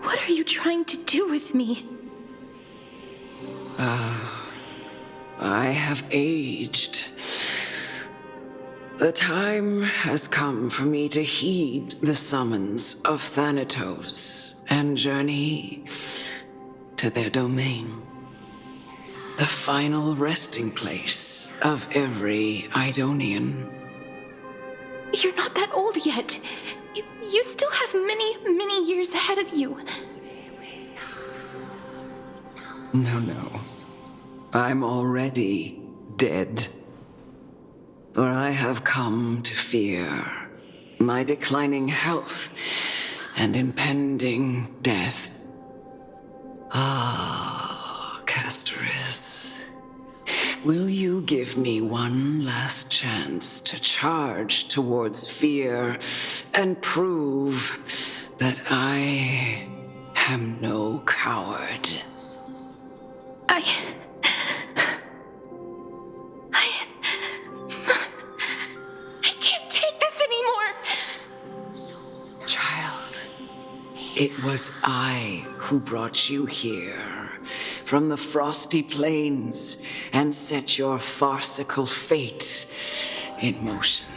What are you trying to do with me? I have aged. The time has come for me to heed the summons of Thanatos and journey to their domain. The final resting place of every Idonian. You're not that old yet. You still have many, many years ahead of you. No. I'm already dead. For I have come to fear my declining health and impending death. Ah, Castoris. Will you give me one last chance to charge towards fear and prove that I am no coward? I can't take this anymore! Child, it was I who brought you here from the frosty plains and set your farcical fate in motion.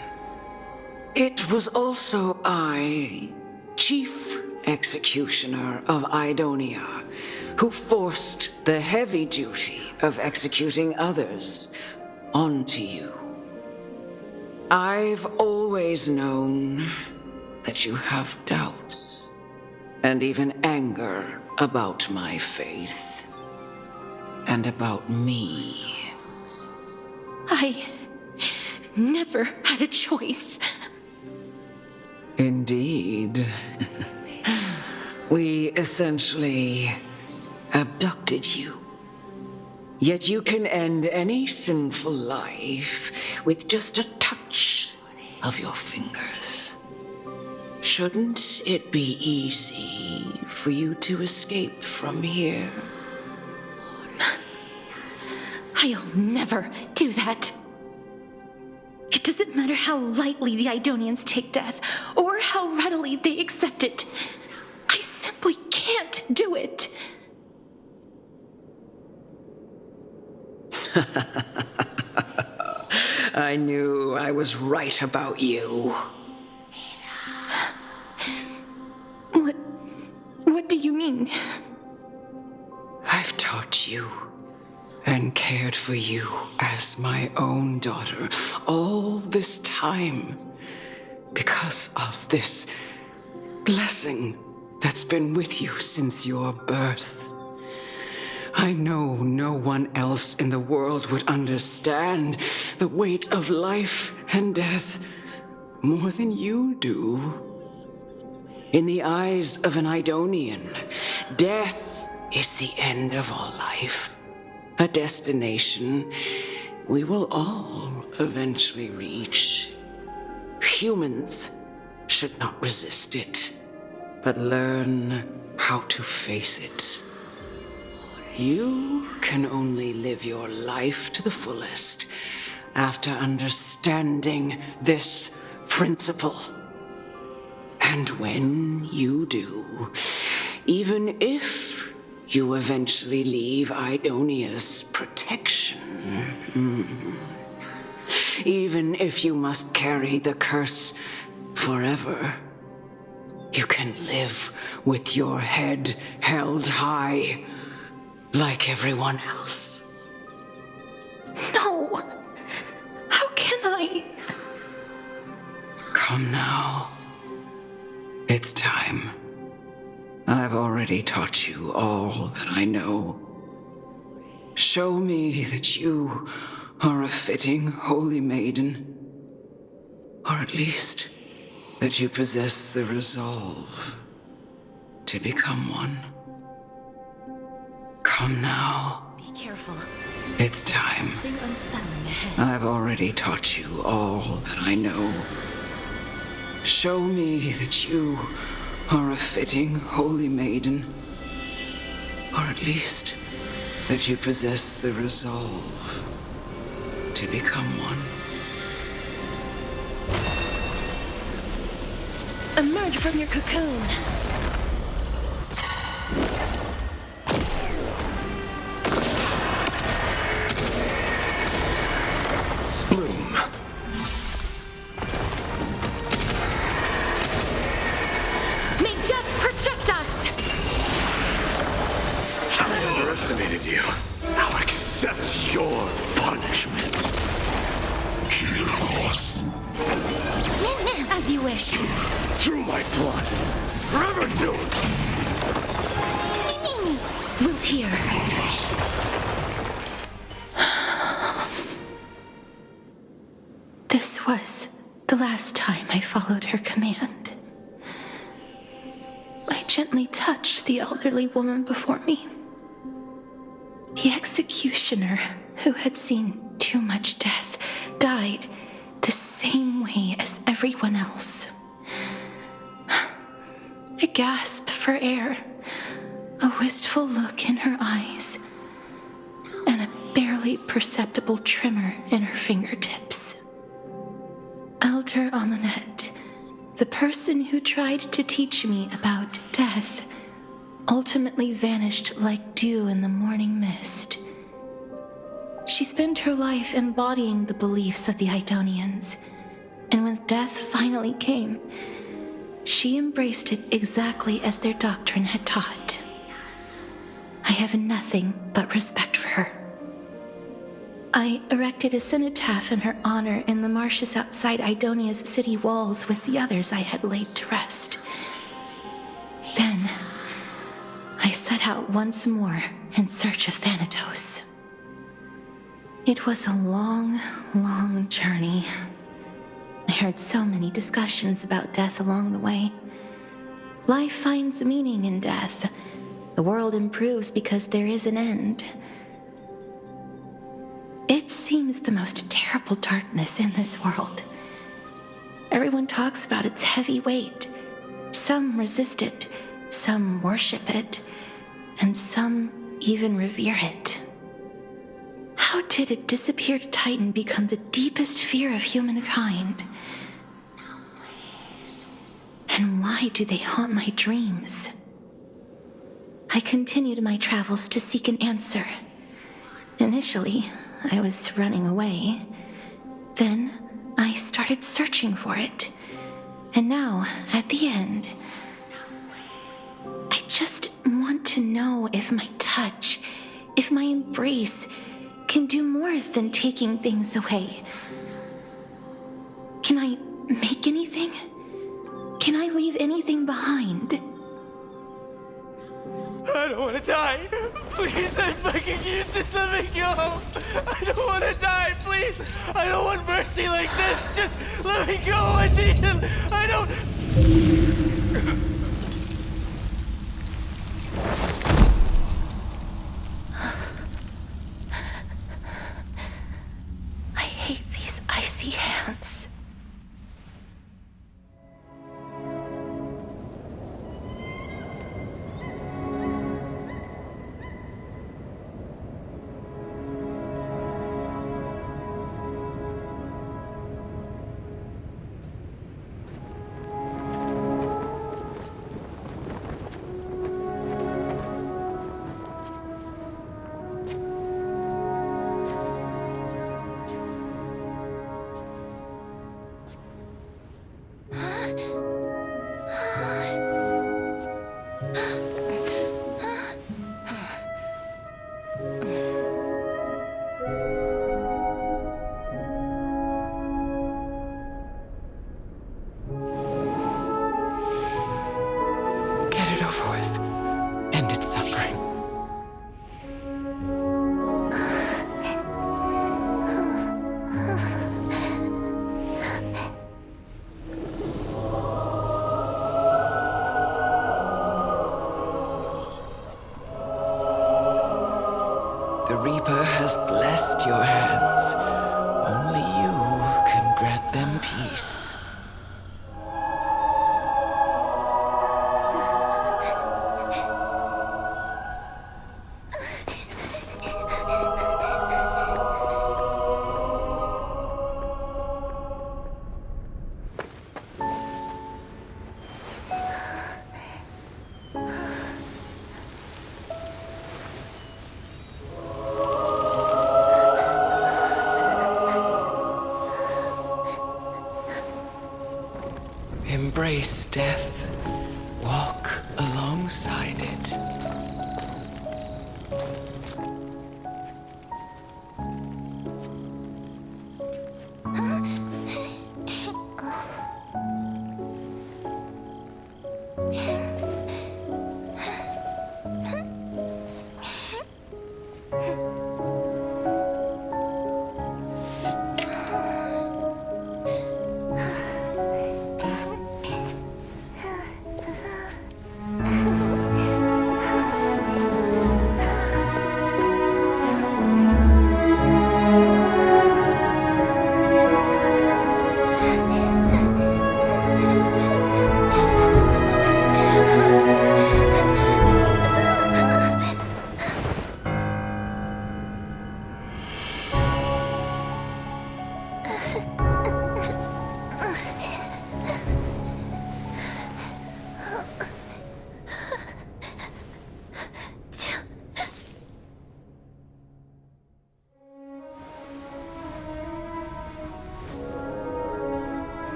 It was also I, Chief Executioner of Idonia, who forced the heavy duty of executing others onto you. I've always known that you have doubts and even anger about my faith and about me. I never had a choice. Indeed. We essentially abducted you. Yet you can end any sinful life with just a touch of your fingers. Shouldn't it be easy for you to escape from here? I'll never do that. It doesn't matter how lightly the Idonians take death, or how readily they accept it. I simply can't do it. I knew I was right about you. What do you mean? I've taught you and cared for you as my own daughter all this time because of this blessing that's been with you since your birth. I know no one else in the world would understand the weight of life and death more than you do. In the eyes of an Idonian, death is the end of all life, a destination we will all eventually reach. Humans should not resist it, but learn how to face it. You can only live your life to the fullest after understanding this principle. And when you do, even if you eventually leave Idonia's protection, even if you must carry the curse forever, you can live with your head held high, like everyone else. No! How can I? Come now. It's time. I've already taught you all that I know. Show me that you are a fitting holy maiden, or at least that you possess the resolve to become one. Come now. Be careful. It's time. Something unsettling ahead. I've already taught you all that I know. Show me that you are a fitting holy maiden, or at least that you possess the resolve to become one. Emerge from your cocoon. Bloom. May death protect us! I underestimated you. Now accept your punishment. As you wish. Through my blood. Forever do it. Me. Wilt hear. This was the last time I followed her command. I gently touched the elderly woman before me. The executioner, who had seen too much death, died the same way as everyone else. A gasp for air, a wistful look in her eyes, and a barely perceptible tremor in her fingertips. Elder Amunet, the person who tried to teach me about death, ultimately vanished like dew in the morning mist. She spent her life embodying the beliefs of the Idonians, and when death finally came, she embraced it exactly as their doctrine had taught. I have nothing but respect for her. I erected a cenotaph in her honor in the marshes outside Idonia's city walls with the others I had laid to rest. Then, I set out once more in search of Thanatos. It was a long, long journey. I heard so many discussions about death along the way. Life finds meaning in death. The world improves because there is an end. It seems the most terrible darkness in this world. Everyone talks about its heavy weight. Some resist it, some worship it, and some even revere it. How did a disappeared titan become the deepest fear of humankind? And why do they haunt my dreams? I continued my travels to seek an answer. Initially, I was running away. Then, I started searching for it. And now, at the end, I just want to know if my touch, if my embrace, can do more than taking things away. Can I make anything? Can I leave anything behind? I don't want to die. Please, I'm begging you, just let me go. I don't want to die, please. I don't want mercy like this. Just let me go. I need it. I don't. I hate these icy hands. Get it over with. End its suffering. The Reaper has blessed your hands. Only you can grant them peace. Embrace death. Walk alongside it.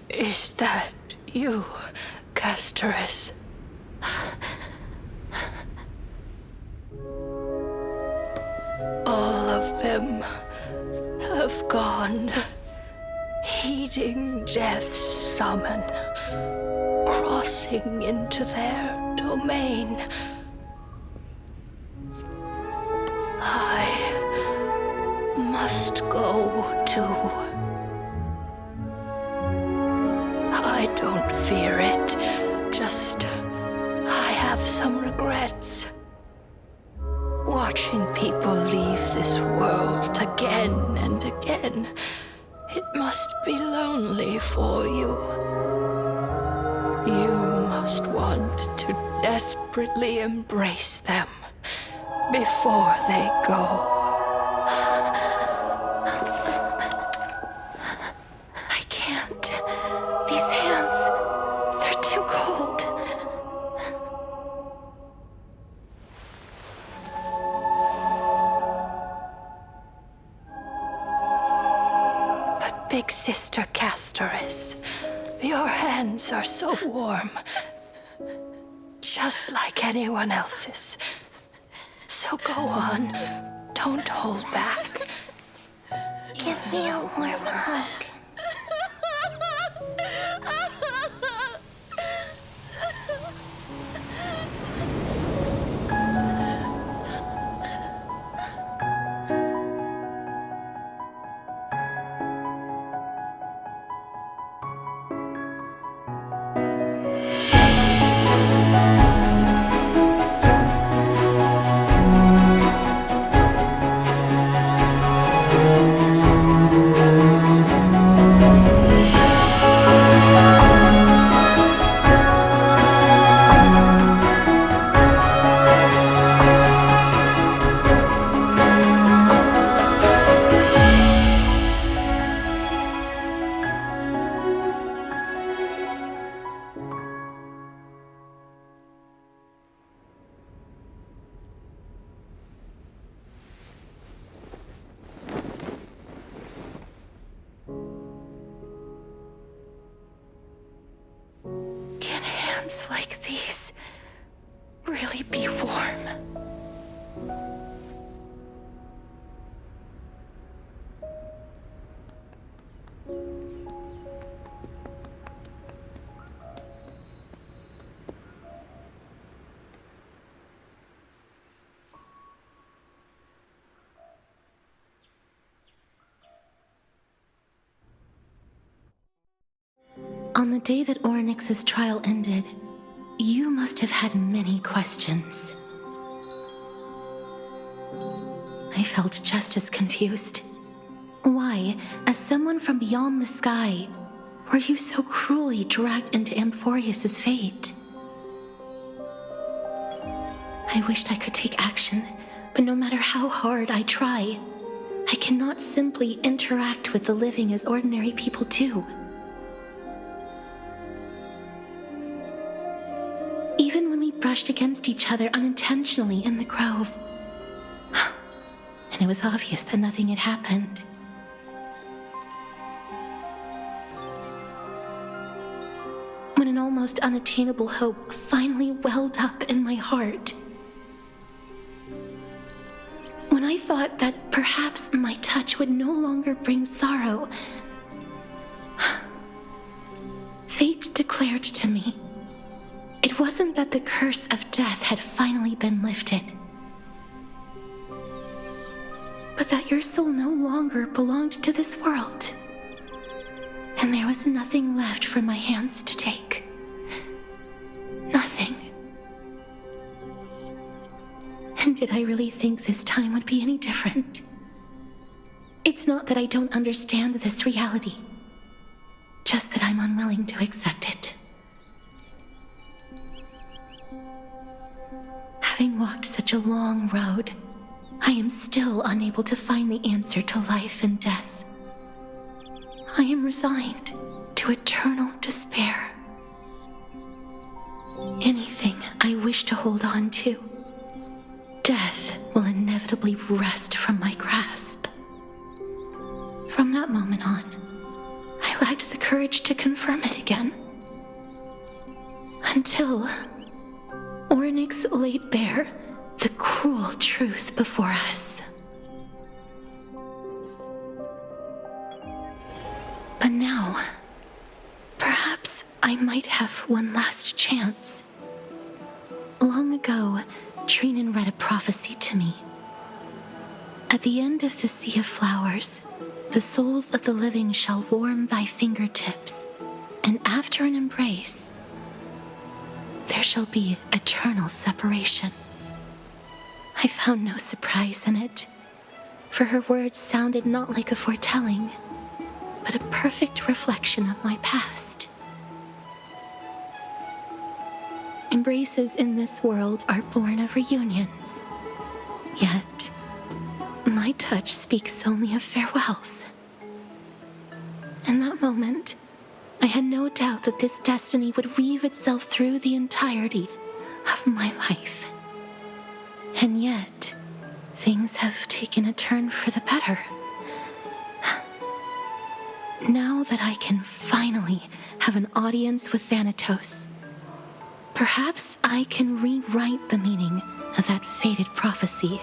Is that you, Casterus? All of them have gone, heeding death's summon, crossing into their domain. I must go too. I don't fear it, just I have some regrets. Why watching people leave this world again and again. It must be lonely for you. You must want to desperately embrace them before they go. I can't. These hands, they're too cold. But Big Sister Castoris, your hands are so warm. Just like anyone else's. So go on. Don't hold back. Give me a warm hug. Can hands like these really be warm? On the day that Orynyx's trial ended, you must have had many questions. I felt just as confused. Why, as someone from beyond the sky, were you so cruelly dragged into amphoreus's fate? I wished I could take action, but no matter how hard I try, I cannot simply interact with the living as ordinary people do. Even when we brushed against each other unintentionally in the grove, and it was obvious that nothing had happened. When an almost unattainable hope finally welled up in my heart. When I thought that perhaps my touch would no longer bring sorrow, fate declared to me it wasn't that the curse of death had finally been lifted, but that your soul no longer belonged to this world, and there was nothing left for my hands to take. Nothing. And did I really think this time would be any different? It's not that I don't understand this reality, just that I'm unwilling to accept it. Having walked such a long road, I am still unable to find the answer to life and death. I am resigned to eternal despair. Anything I wish to hold on to, death will inevitably wrest from my grasp. From that moment on, I lacked the courage to confirm it again. Until Orynyx laid bare the cruel truth before us. But now, perhaps I might have one last chance. Long ago, Trinan read a prophecy to me. At the end of the Sea of Flowers, the souls of the living shall warm thy fingertips, and after an embrace, there shall be eternal separation. I found no surprise in it, for her words sounded not like a foretelling, but a perfect reflection of my past. Embraces in this world are born of reunions, yet my touch speaks only of farewells. In that moment, I had no doubt that this destiny would weave itself through the entirety of my life. And yet, things have taken a turn for the better. Now that I can finally have an audience with Thanatos, perhaps I can rewrite the meaning of that fated prophecy.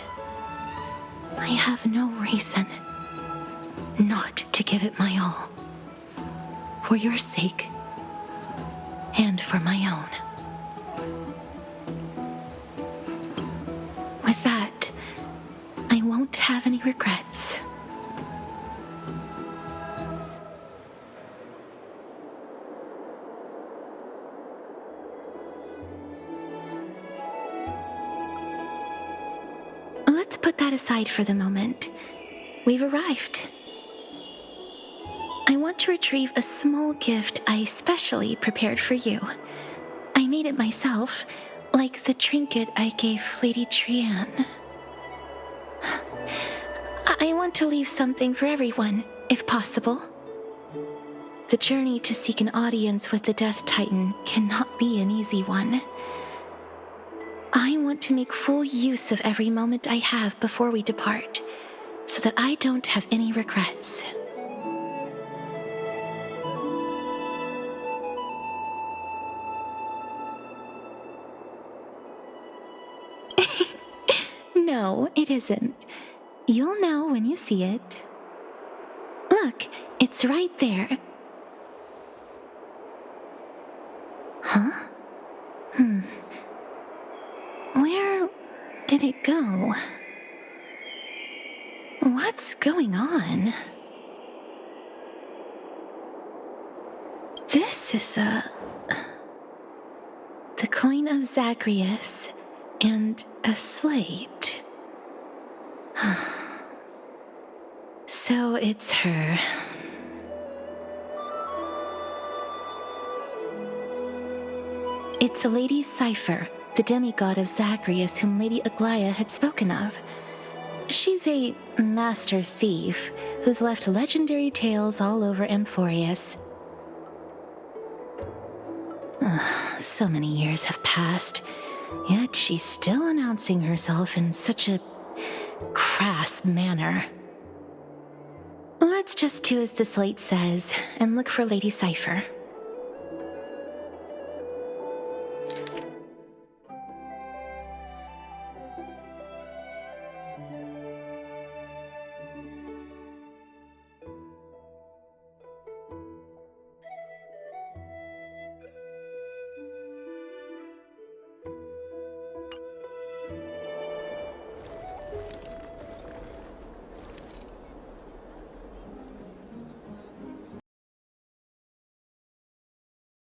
I have no reason not to give it my all. For your sake, and for my own. With that, I won't have any regrets. Let's put that aside for the moment. We've arrived. I want to retrieve a small gift I specially prepared for you. I made it myself, like the trinket I gave Lady Trianne. I want to leave something for everyone, if possible. The journey to seek an audience with the Death Titan cannot be an easy one. I want to make full use of every moment I have before we depart, so that I don't have any regrets. No, it isn't. You'll know when you see it. Look, it's right there. Huh? Where did it go? What's going on? This is the coin of Zagreus and a slate. So it's her. It's a Lady Cypher, the demigod of Zagreus whom Lady Aglaia had spoken of. She's a master thief who's left legendary tales all over Amphoreus. So many years have passed, yet she's still announcing herself in such a crass manner. Let's just do as the slate says and look for Lady Cypher.